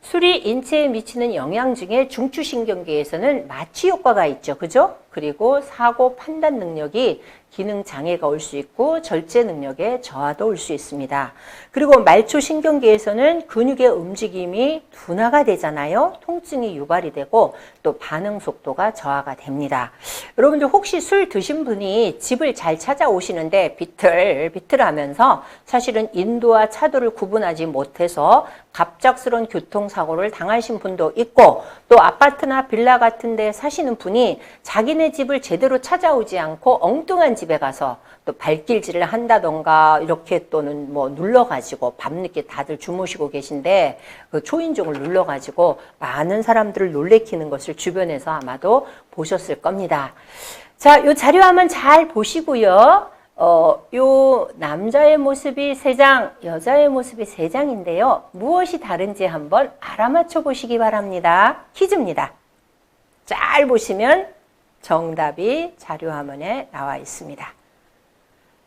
S1: 술이 인체에 미치는 영향 중에 중추신경계에서는 마취 효과가 있죠. 그죠? 그리고 사고 판단 능력이 기능 장애가 올 수 있고 절제 능력에 저하도 올 수 있습니다. 그리고 말초신경계에서는 근육의 움직임이 둔화가 되잖아요. 통증이 유발이 되고 또 반응 속도가 저하가 됩니다. 여러분들 혹시 술 드신 분이 집을 잘 찾아오시는데 비틀비틀하면서 사실은 인도와 차도를 구분하지 못해서 갑작스러운 교통사고를 당하신 분도 있고, 또 아파트나 빌라 같은 데 사시는 분이 자기네 집을 제대로 찾아오지 않고 엉뚱한 집에 가서 또 발길질을 한다던가 이렇게, 또는 뭐 눌러가지고 밤늦게 다들 주무시고 계신데 그 초인종을 눌러가지고 많은 사람들을 놀래키는 것을 주변에서 아마도 보셨을 겁니다. 자, 요 자료 한번 잘 보시고요. 요 남자의 모습이 3장, 여자의 모습이 3장인데요. 무엇이 다른지 한번 알아맞혀 보시기 바랍니다. 퀴즈입니다. 잘 보시면 정답이 자료화면에 나와 있습니다.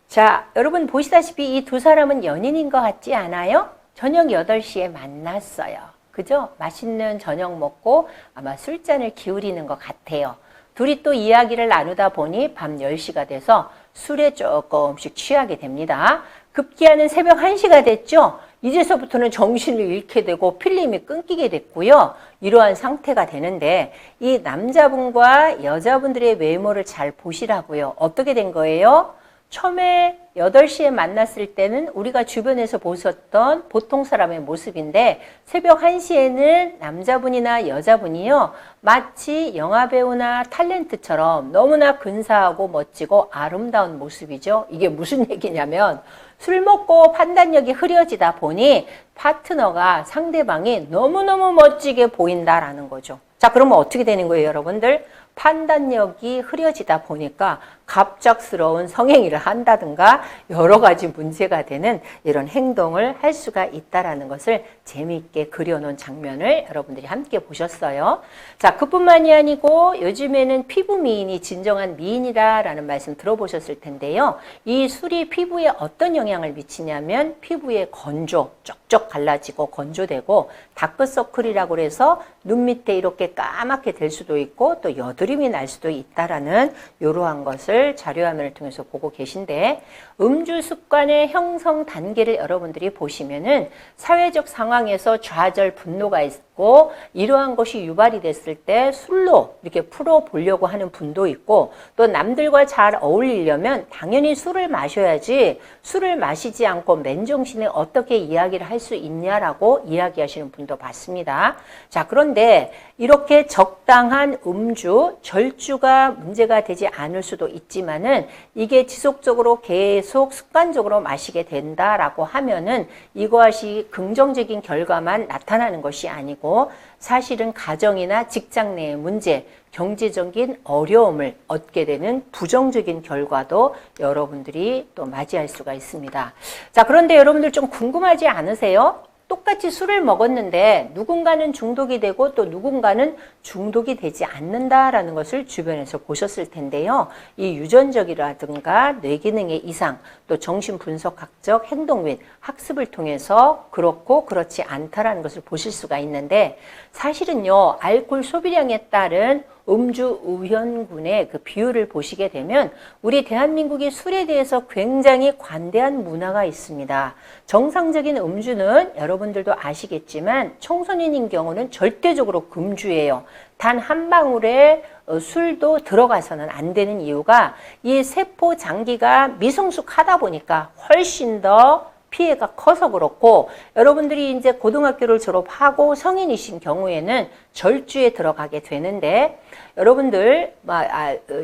S1: 자, 여러분 보시다시피 이 두 사람은 연인인 것 같지 않아요? 저녁 8시에 만났어요. 그죠? 맛있는 저녁 먹고 아마 술잔을 기울이는 것 같아요. 둘이 또 이야기를 나누다 보니 밤 10시가 돼서 술에 조금씩 취하게 됩니다. 급기야는 새벽 1시가 됐죠? 이제서부터는 정신을 잃게 되고 필름이 끊기게 됐고요. 이러한 상태가 되는데, 이 남자분과 여자분들의 외모를 잘 보시라고요. 어떻게 된 거예요? 처음에 8시에 만났을 때는 우리가 주변에서 보셨던 보통 사람의 모습인데, 새벽 1시에는 남자분이나 여자분이요 마치 영화배우나 탤런트처럼 너무나 근사하고 멋지고 아름다운 모습이죠. 이게 무슨 얘기냐면, 술 먹고 판단력이 흐려지다 보니 파트너가, 상대방이 너무너무 멋지게 보인다라는 거죠. 자, 그러면 어떻게 되는 거예요, 여러분들? 판단력이 흐려지다 보니까 갑작스러운 성행위를 한다든가 여러 가지 문제가 되는 이런 행동을 할 수가 있다라는 것을 재미있게 그려놓은 장면을 여러분들이 함께 보셨어요. 자, 그뿐만이 아니고 요즘에는 피부 미인이 진정한 미인이다라는 말씀 들어보셨을 텐데요. 이 술이 피부에 어떤 영향을 미치냐면 피부에 건조, 쩍쩍 갈라지고 건조되고 다크서클이라고 해서 눈 밑에 이렇게 까맣게 될 수도 있고 또 여드름이 날 수도 있다라는 이러한 것을 자료화면을 통해서 보고 계신데, 음주 습관의 형성 단계를 여러분들이 보시면은 사회적 상황에서 좌절, 분노가 있고 이러한 것이 유발이 됐을 때 술로 이렇게 풀어보려고 하는 분도 있고, 또 남들과 잘 어울리려면 당연히 술을 마셔야지 술을 마시지 않고 맨정신에 어떻게 이야기를 할 수 있냐라고 이야기하시는 분도 봤습니다. 자, 그런데 이렇게 적당한 음주, 절주가 문제가 되지 않을 수도 있지만은 이게 지속적으로 계속 습관적으로 마시게 된다라고 하면은 이것이 긍정적인 결과만 나타나는 것이 아니고 사실은 가정이나 직장 내의 문제, 경제적인 어려움을 얻게 되는 부정적인 결과도 여러분들이 또 맞이할 수가 있습니다. 자, 그런데 여러분들 좀 궁금하지 않으세요? 똑같이 술을 먹었는데 누군가는 중독이 되고 또 누군가는 중독이 되지 않는다라는 것을 주변에서 보셨을 텐데요. 이 유전적이라든가 뇌기능의 이상, 또 정신분석학적 행동 및 학습을 통해서 그렇고 그렇지 않다라는 것을 보실 수가 있는데, 사실은요, 알코올 소비량에 따른 음주 의현군의 그 비율을 보시게 되면 우리 대한민국이 술에 대해서 굉장히 관대한 문화가 있습니다. 정상적인 음주는 여러분들도 아시겠지만 청소년인 경우는 절대적으로 금주예요. 단 한 방울의 술도 들어가서는 안 되는 이유가 이 세포 장기가 미성숙하다 보니까 훨씬 더 피해가 커서 그렇고, 여러분들이 이제 고등학교를 졸업하고 성인이신 경우에는 절주에 들어가게 되는데, 여러분들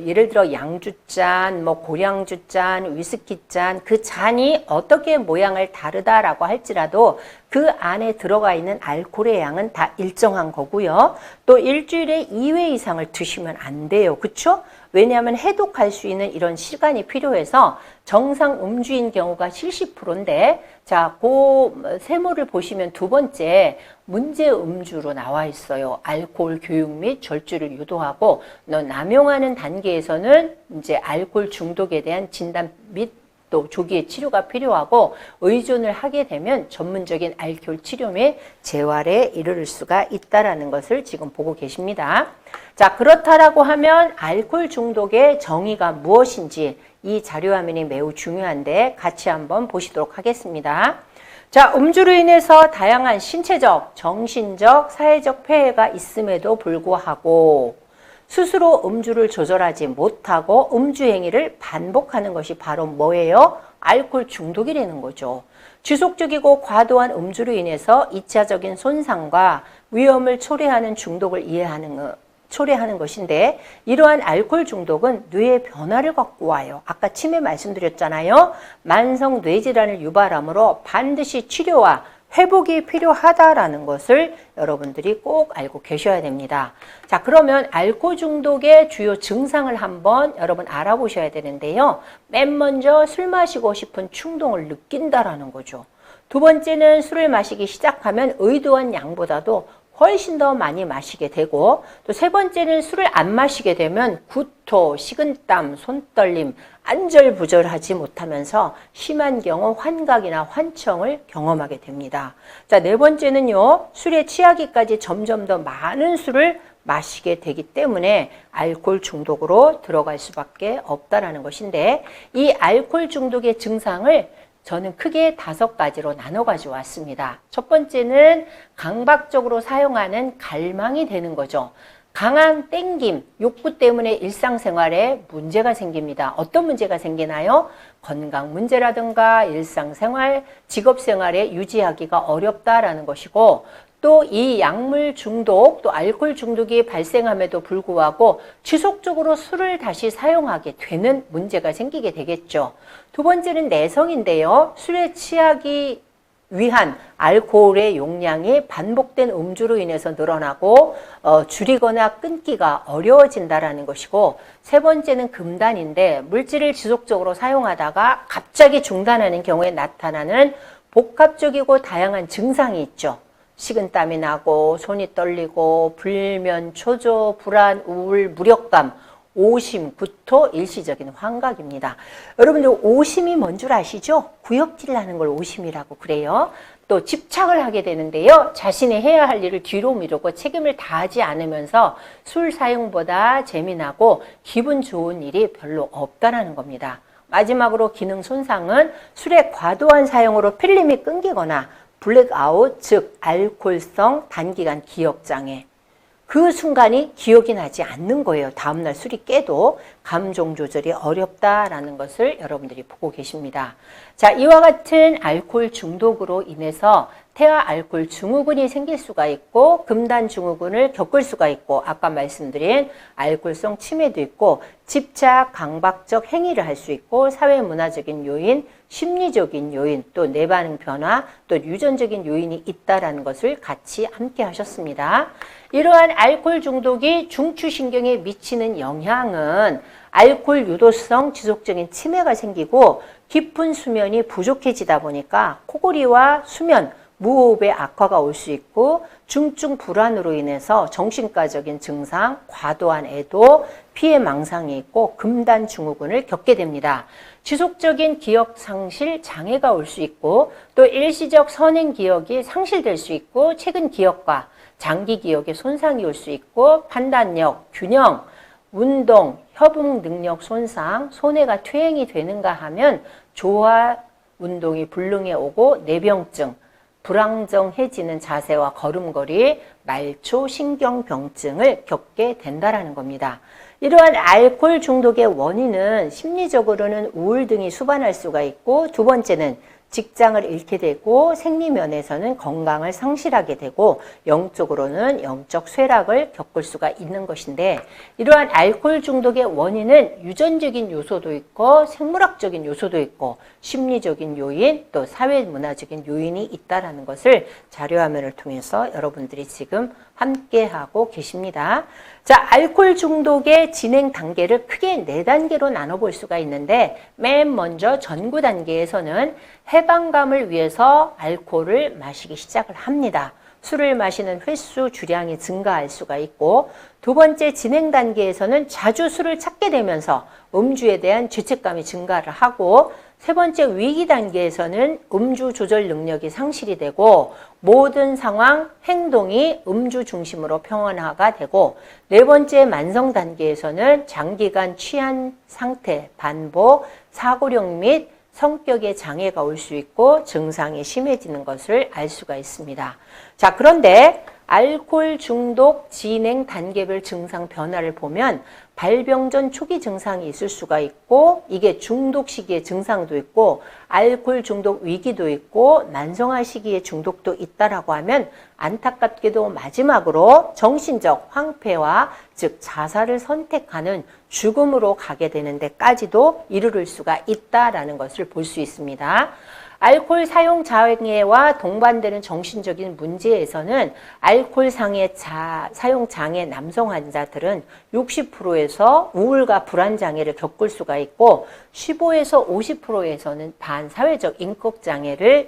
S1: 예를 들어 양주잔, 뭐 고량주잔, 위스키잔, 그 잔이 어떻게 모양을 다르다라고 할지라도 그 안에 들어가 있는 알코올의 양은 다 일정한 거고요. 또 일주일에 2회 이상을 드시면 안 돼요. 그렇죠? 왜냐하면 해독할 수 있는 이런 시간이 필요해서 정상 음주인 경우가 70%인데, 자, 그 세모를 보시면 두 번째 문제 음주로 나와 있어요. 알코올 교육 및 절주를 유도하고, 남용하는 단계에서는 이제 알코올 중독에 대한 진단 및 또 조기의 치료가 필요하고, 의존을 하게 되면 전문적인 알코올 치료 및 재활에 이르를 수가 있다라는 것을 지금 보고 계십니다. 자, 그렇다라고 하면 알코올 중독의 정의가 무엇인지 이 자료화면이 매우 중요한데 같이 한번 보시도록 하겠습니다. 자, 음주로 인해서 다양한 신체적, 정신적, 사회적 폐해가 있음에도 불구하고 스스로 음주를 조절하지 못하고 음주 행위를 반복하는 것이 바로 뭐예요? 알코올 중독이라는 거죠. 지속적이고 과도한 음주로 인해서 2차적인 손상과 위험을 초래하는 중독을 초래하는 것인데, 이러한 알코올 중독은 뇌의 변화를 갖고 와요. 아까 치매 말씀드렸잖아요. 만성 뇌질환을 유발하므로 반드시 치료와 회복이 필요하다라는 것을 여러분들이 꼭 알고 계셔야 됩니다. 자, 그러면 알코올 중독의 주요 증상을 한번 여러분 알아보셔야 되는데요. 맨 먼저 술 마시고 싶은 충동을 느낀다라는 거죠. 두 번째는 술을 마시기 시작하면 의도한 양보다도 훨씬 더 많이 마시게 되고, 또 세 번째는 술을 안 마시게 되면 구토, 식은땀, 손떨림, 안절부절하지 못하면서 심한 경우 환각이나 환청을 경험하게 됩니다. 자, 네 번째는요, 술에 취하기까지 점점 더 많은 술을 마시게 되기 때문에 알코올 중독으로 들어갈 수밖에 없다라는 것인데, 이 알코올 중독의 증상을 저는 크게 5가지로 나눠 가지고 왔습니다. 첫 번째는 강박적으로 사용하는 갈망이 되는 거죠. 강한 땡김, 욕구 때문에 일상생활에 문제가 생깁니다. 어떤 문제가 생기나요? 건강 문제라든가 일상생활, 직업생활에 유지하기가 어렵다라는 것이고, 또 이 약물 중독, 또 알코올 중독이 발생함에도 불구하고 지속적으로 술을 다시 사용하게 되는 문제가 생기게 되겠죠. 두 번째는 내성인데요. 술에 취하기 위한 알코올의 용량이 반복된 음주로 인해서 늘어나고 줄이거나 끊기가 어려워진다라는 것이고, 세 번째는 금단인데 물질을 지속적으로 사용하다가 갑자기 중단하는 경우에 나타나는 복합적이고 다양한 증상이 있죠. 식은땀이 나고 손이 떨리고 불면, 초조, 불안, 우울, 무력감, 오심, 구토, 일시적인 환각입니다. 여러분들 오심이 뭔 줄 아시죠? 구역질을 하는 걸 오심이라고 그래요. 또 집착을 하게 되는데요. 자신이 해야 할 일을 뒤로 미루고 책임을 다하지 않으면서 술 사용보다 재미나고 기분 좋은 일이 별로 없다라는 겁니다. 마지막으로 기능 손상은 술의 과도한 사용으로 필름이 끊기거나 블랙아웃, 즉 알코올성 단기간 기억장애. 그 순간이 기억이 나지 않는 거예요. 다음날 술이 깨도 감정 조절이 어렵다라는 것을 여러분들이 보고 계십니다. 자, 이와 같은 알코올 중독으로 인해서 태아 알코올 증후군이 생길 수가 있고, 금단 증후군을 겪을 수가 있고, 아까 말씀드린 알코올성 치매도 있고, 집착, 강박적 행위를 할 수 있고, 사회문화적인 요인, 심리적인 요인, 또 뇌반응 변화, 또 유전적인 요인이 있다라는 것을 같이 함께 하셨습니다. 이러한 알코올 중독이 중추신경에 미치는 영향은 알코올 유도성 지속적인 치매가 생기고, 깊은 수면이 부족해지다 보니까 코골이와 수면, 무호흡의 악화가 올 수 있고 중증 불안으로 인해서 정신과적인 증상, 과도한 애도, 피해 망상이 있고 금단 증후군을 겪게 됩니다. 지속적인 기억 상실 장애가 올 수 있고 또 일시적 선행 기억이 상실될 수 있고 최근 기억과 장기 기억에 손상이 올 수 있고 판단력, 균형, 운동, 협응 능력 손상, 손해가 퇴행이 되는가 하면 조화 운동이 불능해 오고 뇌병증, 불안정해지는 자세와 걸음걸이, 말초, 신경병증을 겪게 된다라는 겁니다. 이러한 알코올 중독의 원인은 심리적으로는 우울증이 수반할 수가 있고 두 번째는 직장을 잃게 되고 생리면에서는 건강을 상실하게 되고 영적으로는 영적 쇠락을 겪을 수가 있는 것인데 이러한 알코올 중독의 원인은 유전적인 요소도 있고 생물학적인 요소도 있고 심리적인 요인 또 사회문화적인 요인이 있다는 것을 자료화면을 통해서 여러분들이 지금 함께하고 계십니다. 자, 알코올 중독의 진행 단계를 크게 4단계로 나눠볼 수가 있는데 맨 먼저 전구 단계에서는 해방감을 위해서 알코올을 마시기 시작을 합니다. 술을 마시는 횟수, 주량이 증가할 수가 있고 두 번째 진행 단계에서는 자주 술을 찾게 되면서 음주에 대한 죄책감이 증가를 하고 세 번째 위기 단계에서는 음주 조절 능력이 상실이 되고 모든 상황, 행동이 음주 중심으로 평원화가 되고 네 번째 만성 단계에서는 장기간 취한 상태, 반복, 사고력 및 성격의 장애가 올 수 있고 증상이 심해지는 것을 알 수가 있습니다. 자, 그런데 알코올 중독 진행 단계별 증상 변화를 보면 발병 전 초기 증상이 있을 수가 있고 이게 중독 시기의 증상도 있고 알코올 중독 위기도 있고 만성화 시기의 중독도 있다라고 하면 안타깝게도 마지막으로 정신적 황폐와 즉 자살을 선택하는 죽음으로 가게 되는 데까지도 이르를 수가 있다라는 것을 볼 수 있습니다. 알코올 사용 장애와 동반되는 정신적인 문제에서는 알코올 사용 장애 남성 환자들은 60%에서 우울과 불안 장애를 겪을 수가 있고 15에서 50%에서는 반사회적 인격 장애를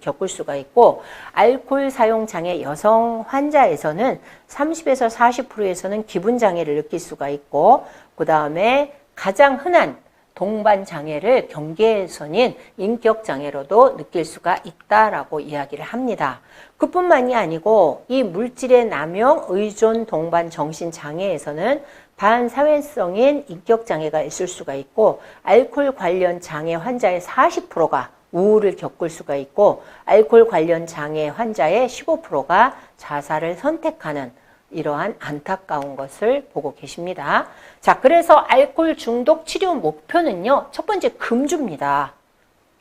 S1: 겪을 수가 있고 알코올 사용 장애 여성 환자에서는 30에서 40%에서는 기분 장애를 느낄 수가 있고 그다음에 가장 흔한 동반 장애를 경계선인 인격 장애로도 느낄 수가 있다라고 이야기를 합니다. 그뿐만이 아니고 이 물질의 남용, 의존, 동반 정신 장애에서는 반사회성인 인격 장애가 있을 수가 있고 알코올 관련 장애 환자의 40%가 우울을 겪을 수가 있고 알코올 관련 장애 환자의 15%가 자살을 선택하는 이러한 안타까운 것을 보고 계십니다. 자, 그래서 알코올 중독 치료 목표는요. 첫 번째 금주입니다.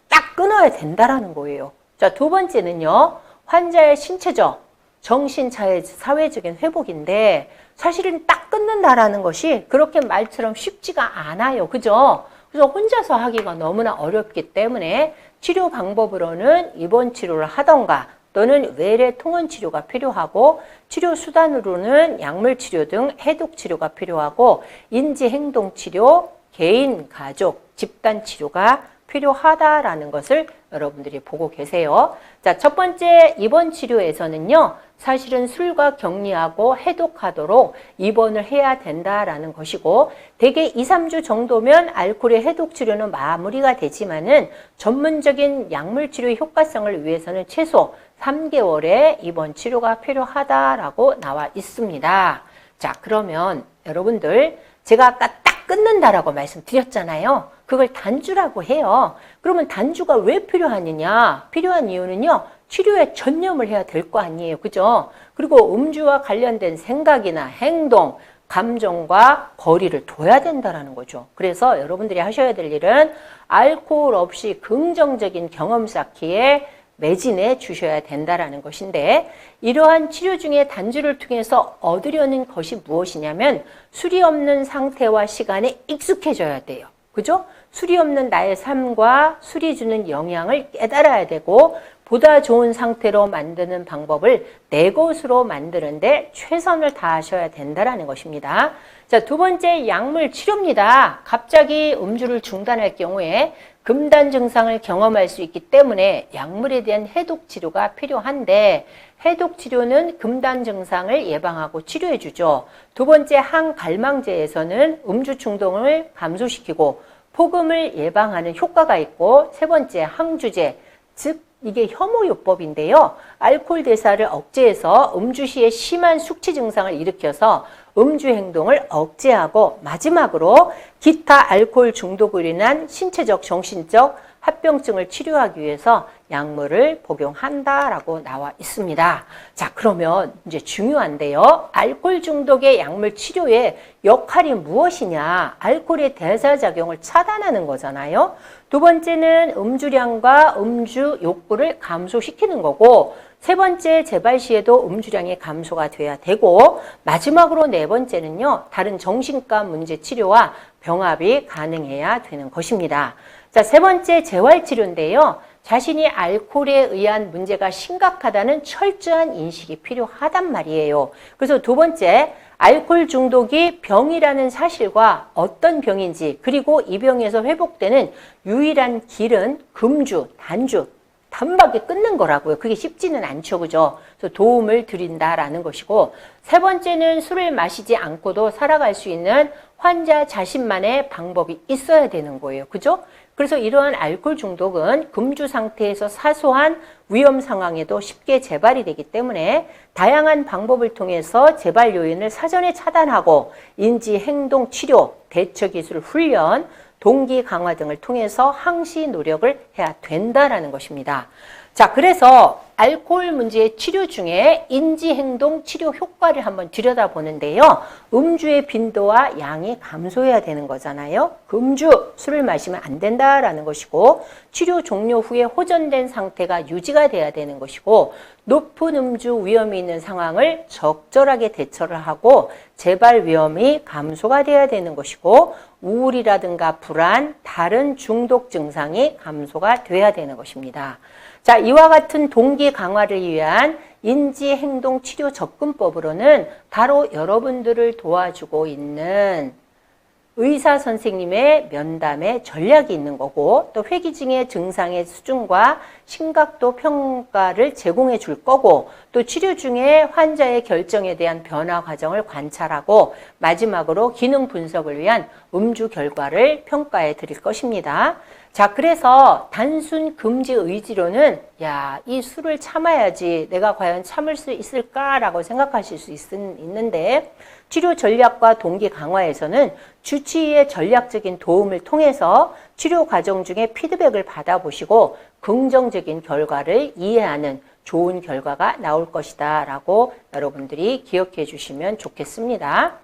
S1: 딱 끊어야 된다라는 거예요. 자, 두 번째는요. 환자의 신체적, 사회적인 회복인데 사실은 딱 끊는다라는 것이 그렇게 말처럼 쉽지가 않아요. 그죠? 그래서 혼자서 하기가 너무나 어렵기 때문에 치료 방법으로는 입원 치료를 하던가 또는 외래 통원 치료가 필요하고 치료 수단으로는 약물 치료 등 해독 치료가 필요하고 인지 행동 치료, 개인, 가족, 집단 치료가 필요하다라는 것을 여러분들이 보고 계세요. 자, 첫 번째 입원 치료에서는요. 사실은 술과 격리하고 해독하도록 입원을 해야 된다라는 것이고 대개 2, 3주 정도면 알코올의 해독 치료는 마무리가 되지만은 전문적인 약물 치료의 효과성을 위해서는 최소 3개월의 입원 치료가 필요하다라고 나와 있습니다. 자, 그러면 여러분들 제가 아까 딱 끊는다라고 말씀드렸잖아요. 그걸 단주라고 해요. 그러면 단주가 왜 필요하느냐? 필요한 이유는요. 치료에 전념을 해야 될 거 아니에요. 그죠? 그리고 음주와 관련된 생각이나 행동, 감정과 거리를 둬야 된다는 거죠. 그래서 여러분들이 하셔야 될 일은 알코올 없이 긍정적인 경험 쌓기에 매진해 주셔야 된다는 것인데 이러한 치료 중에 단주를 통해서 얻으려는 것이 무엇이냐면 술이 없는 상태와 시간에 익숙해져야 돼요. 그죠? 술이 없는 나의 삶과 술이 주는 영향을 깨달아야 되고 보다 좋은 상태로 만드는 방법을 내 것으로 만드는데 최선을 다하셔야 된다는 것입니다. 자, 두 번째 약물 치료입니다. 갑자기 음주를 중단할 경우에 금단 증상을 경험할 수 있기 때문에 약물에 대한 해독 치료가 필요한데 해독 치료는 금단 증상을 예방하고 치료해 주죠. 두 번째 항갈망제에서는 음주 충동을 감소시키고 폭음을 예방하는 효과가 있고 세 번째 항주제, 즉 이게 혐오요법인데요. 알코올 대사를 억제해서 음주 시에 심한 숙취 증상을 일으켜서 음주 행동을 억제하고 마지막으로 기타 알코올 중독으로 인한 신체적, 정신적 합병증을 치료하기 위해서 약물을 복용한다라고 나와 있습니다. 자, 그러면 이제 중요한데요. 알코올 중독의 약물 치료의 역할이 무엇이냐? 알코올의 대사작용을 차단하는 거잖아요. 두 번째는 음주량과 음주 욕구를 감소시키는 거고 세 번째 재발 시에도 음주량이 감소가 돼야 되고 마지막으로 네 번째는요. 다른 정신과 문제 치료와 병합이 가능해야 되는 것입니다. 자, 세 번째 재활치료인데요. 자신이 알코올에 의한 문제가 심각하다는 철저한 인식이 필요하단 말이에요. 그래서 두 번째, 알코올 중독이 병이라는 사실과 어떤 병인지 그리고 이 병에서 회복되는 유일한 길은 금주, 단주, 단박에 끊는 거라고요. 그게 쉽지는 않죠. 그죠? 그래서 도움을 드린다라는 것이고 세 번째는 술을 마시지 않고도 살아갈 수 있는 환자 자신만의 방법이 있어야 되는 거예요. 그죠? 그래서 이러한 알코올 중독은 금주 상태에서 사소한 위험 상황에도 쉽게 재발이 되기 때문에 다양한 방법을 통해서 재발 요인을 사전에 차단하고 인지 행동 치료, 대처 기술 훈련, 동기 강화 등을 통해서 항시 노력을 해야 된다라는 것입니다. 자, 그래서 알코올 문제의 치료 중에 인지행동 치료 효과를 한번 들여다보는데요. 음주의 빈도와 양이 감소해야 되는 거잖아요. 금주, 술을 마시면 안 된다라는 것이고 치료 종료 후에 호전된 상태가 유지가 돼야 되는 것이고 높은 음주 위험이 있는 상황을 적절하게 대처를 하고 재발 위험이 감소가 돼야 되는 것이고 우울이라든가 불안, 다른 중독 증상이 감소가 돼야 되는 것입니다. 자, 이와 같은 동기 강화를 위한 인지행동 치료 접근법으로는 바로 여러분들을 도와주고 있는 의사 선생님의 면담의 전략이 있는 거고 또 회기증의 증상의 수준과 심각도 평가를 제공해 줄 거고 또 치료 중에 환자의 결정에 대한 변화 과정을 관찰하고 마지막으로 기능 분석을 위한 음주 결과를 평가해 드릴 것입니다. 자, 그래서 단순 금지 의지로는 이 술을 참아야지 내가 과연 참을 수 있을까라고 생각하실 수 있는데 치료 전략과 동기 강화에서는 주치의의 전략적인 도움을 통해서 치료 과정 중에 피드백을 받아보시고 긍정적인 결과를 이해하는 좋은 결과가 나올 것이다 라고 여러분들이 기억해 주시면 좋겠습니다.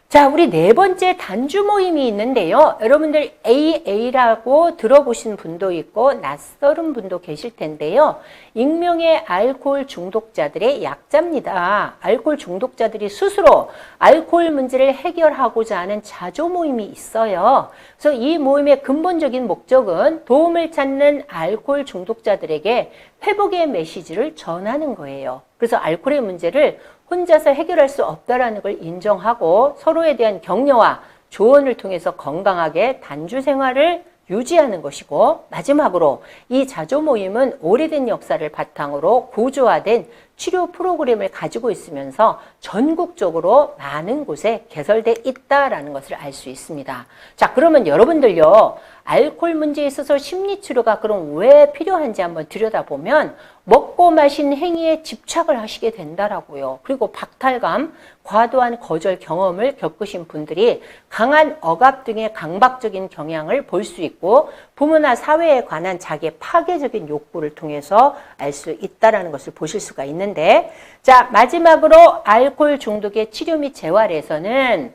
S1: 자, 우리 네 번째 단주 모임이 있는데요. 여러분들 AA라고 들어보신 분도 있고 낯설은 분도 계실 텐데요. 익명의 알코올 중독자들의 약자입니다. 알코올 중독자들이 스스로 알코올 문제를 해결하고자 하는 자조 모임이 있어요. 그래서 이 모임의 근본적인 목적은 도움을 찾는 알코올 중독자들에게 회복의 메시지를 전하는 거예요. 그래서 알코올의 문제를 혼자서 해결할 수 없다라는 걸 인정하고 서로에 대한 격려와 조언을 통해서 건강하게 단주 생활을 유지하는 것이고 마지막으로 이 자조 모임은 오래된 역사를 바탕으로 구조화된 치료 프로그램을 가지고 있으면서 전국적으로 많은 곳에 개설돼 있다라는 것을 알 수 있습니다. 자, 그러면 여러분들요. 알코올 문제에 있어서 심리치료가 그럼 왜 필요한지 한번 들여다보면 먹고 마신 행위에 집착을 하시게 된다라고요. 그리고 박탈감, 과도한 거절 경험을 겪으신 분들이 강한 억압 등의 강박적인 경향을 볼 수 있고 부모나 사회에 관한 자기의 파괴적인 욕구를 통해서 알 수 있다는 것을 보실 수가 있는데 자, 마지막으로 알코올 중독의 치료 및 재활에서는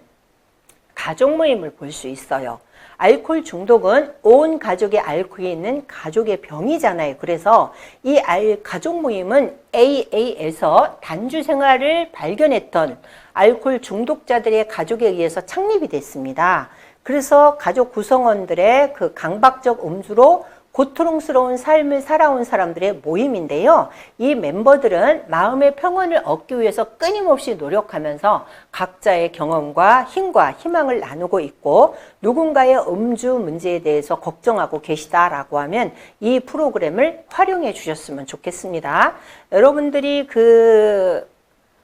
S1: 가족 모임을 볼 수 있어요. 알코올 중독은 온 가족이 앓고 있는 가족의 병이잖아요. 그래서 이 가족 모임은 AA에서 단주 생활을 발견했던 알코올 중독자들의 가족에 의해서 창립이 됐습니다. 그래서 가족 구성원들의 그 강박적 음주로 고통스러운 삶을 살아온 사람들의 모임인데요. 이 멤버들은 마음의 평온을 얻기 위해서 끊임없이 노력하면서 각자의 경험과 힘과 희망을 나누고 있고 누군가의 음주 문제에 대해서 걱정하고 계시다라고 하면 이 프로그램을 활용해 주셨으면 좋겠습니다. 여러분들이 그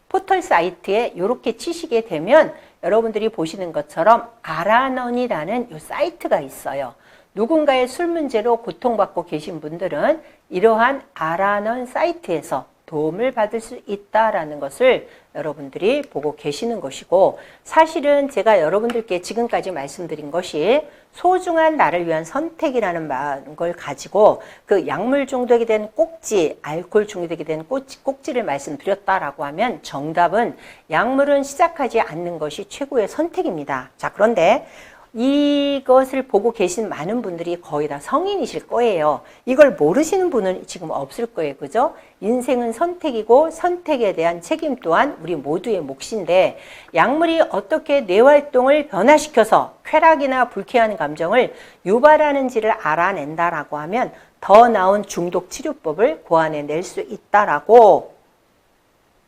S1: 포털 사이트에 이렇게 치시게 되면 여러분들이 보시는 것처럼 알아넌이라는 이 사이트가 있어요. 누군가의 술 문제로 고통받고 계신 분들은 이러한 알아넌 사이트에서 도움을 받을 수 있다라는 것을 여러분들이 보고 계시는 것이고, 사실은 제가 여러분들께 지금까지 말씀드린 것이 소중한 나를 위한 선택이라는 걸 가지고 그 약물 중독이 된 꼭지, 알코올 중독이 된 꼭지를 말씀드렸다라고 하면 정답은 약물은 시작하지 않는 것이 최고의 선택입니다. 자, 그런데 이것을 보고 계신 많은 분들이 거의 다 성인이실 거예요. 이걸 모르시는 분은 지금 없을 거예요. 그죠? 인생은 선택이고 선택에 대한 책임 또한 우리 모두의 몫인데, 약물이 어떻게 뇌활동을 변화시켜서 쾌락이나 불쾌한 감정을 유발하는지를 알아낸다라고 하면 더 나은 중독 치료법을 고안해낼 수 있다라고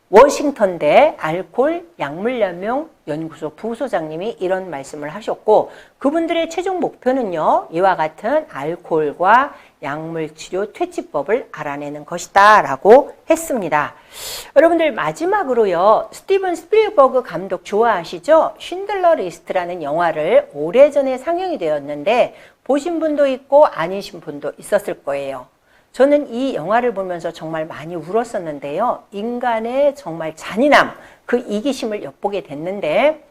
S1: 워싱턴대 알코올 약물연명 연구소 부소장님이 이런 말씀을 하셨고, 그분들의 최종 목표는요, 이와 같은 알코올과 약물 치료 퇴치법을 알아내는 것이다 라고 했습니다. 여러분들, 마지막으로요, 스티븐 스필버그 감독 좋아하시죠? 쉰들러 리스트라는 영화를 오래전에 상영이 되었는데 보신 분도 있고 아니신 분도 있었을 거예요. 저는 이 영화를 보면서 정말 많이 울었었는데요. 인간의 정말 잔인함, 그 이기심을 엿보게 됐는데,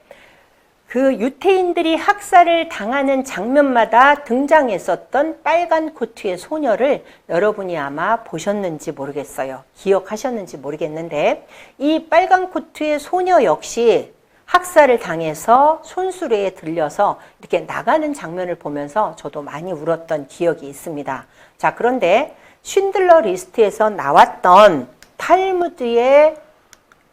S1: 그 유태인들이 학살을 당하는 장면마다 등장했었던 빨간 코트의 소녀를 여러분이 아마 보셨는지 모르겠어요. 기억하셨는지 모르겠는데, 이 빨간 코트의 소녀 역시 학살을 당해서 손수레에 들려서 이렇게 나가는 장면을 보면서 저도 많이 울었던 기억이 있습니다. 자, 그런데 쉰들러 리스트에서 나왔던 탈무드의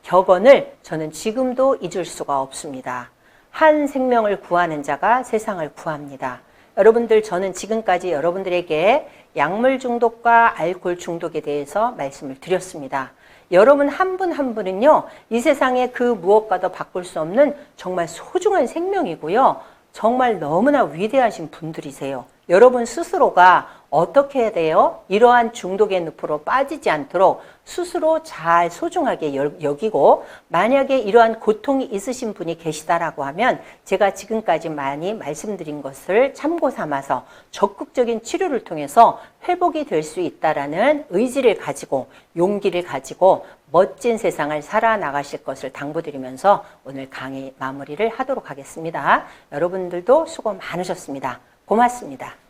S1: 격언을 저는 지금도 잊을 수가 없습니다. 한 생명을 구하는 자가 세상을 구합니다. 여러분들, 저는 지금까지 여러분들에게 약물 중독과 알코올 중독에 대해서 말씀을 드렸습니다. 여러분 한 분 한 분은요, 이 세상에 그 무엇과도 바꿀 수 없는 정말 소중한 생명이고요. 정말 너무나 위대하신 분들이세요. 여러분 스스로가 어떻게 해야 돼요? 이러한 중독의 늪으로 빠지지 않도록 스스로 잘 소중하게 여기고, 만약에 이러한 고통이 있으신 분이 계시다라고 하면 제가 지금까지 많이 말씀드린 것을 참고 삼아서 적극적인 치료를 통해서 회복이 될 수 있다라는 의지를 가지고 용기를 가지고 멋진 세상을 살아나가실 것을 당부드리면서 오늘 강의 마무리를 하도록 하겠습니다. 여러분들도 수고 많으셨습니다. 고맙습니다.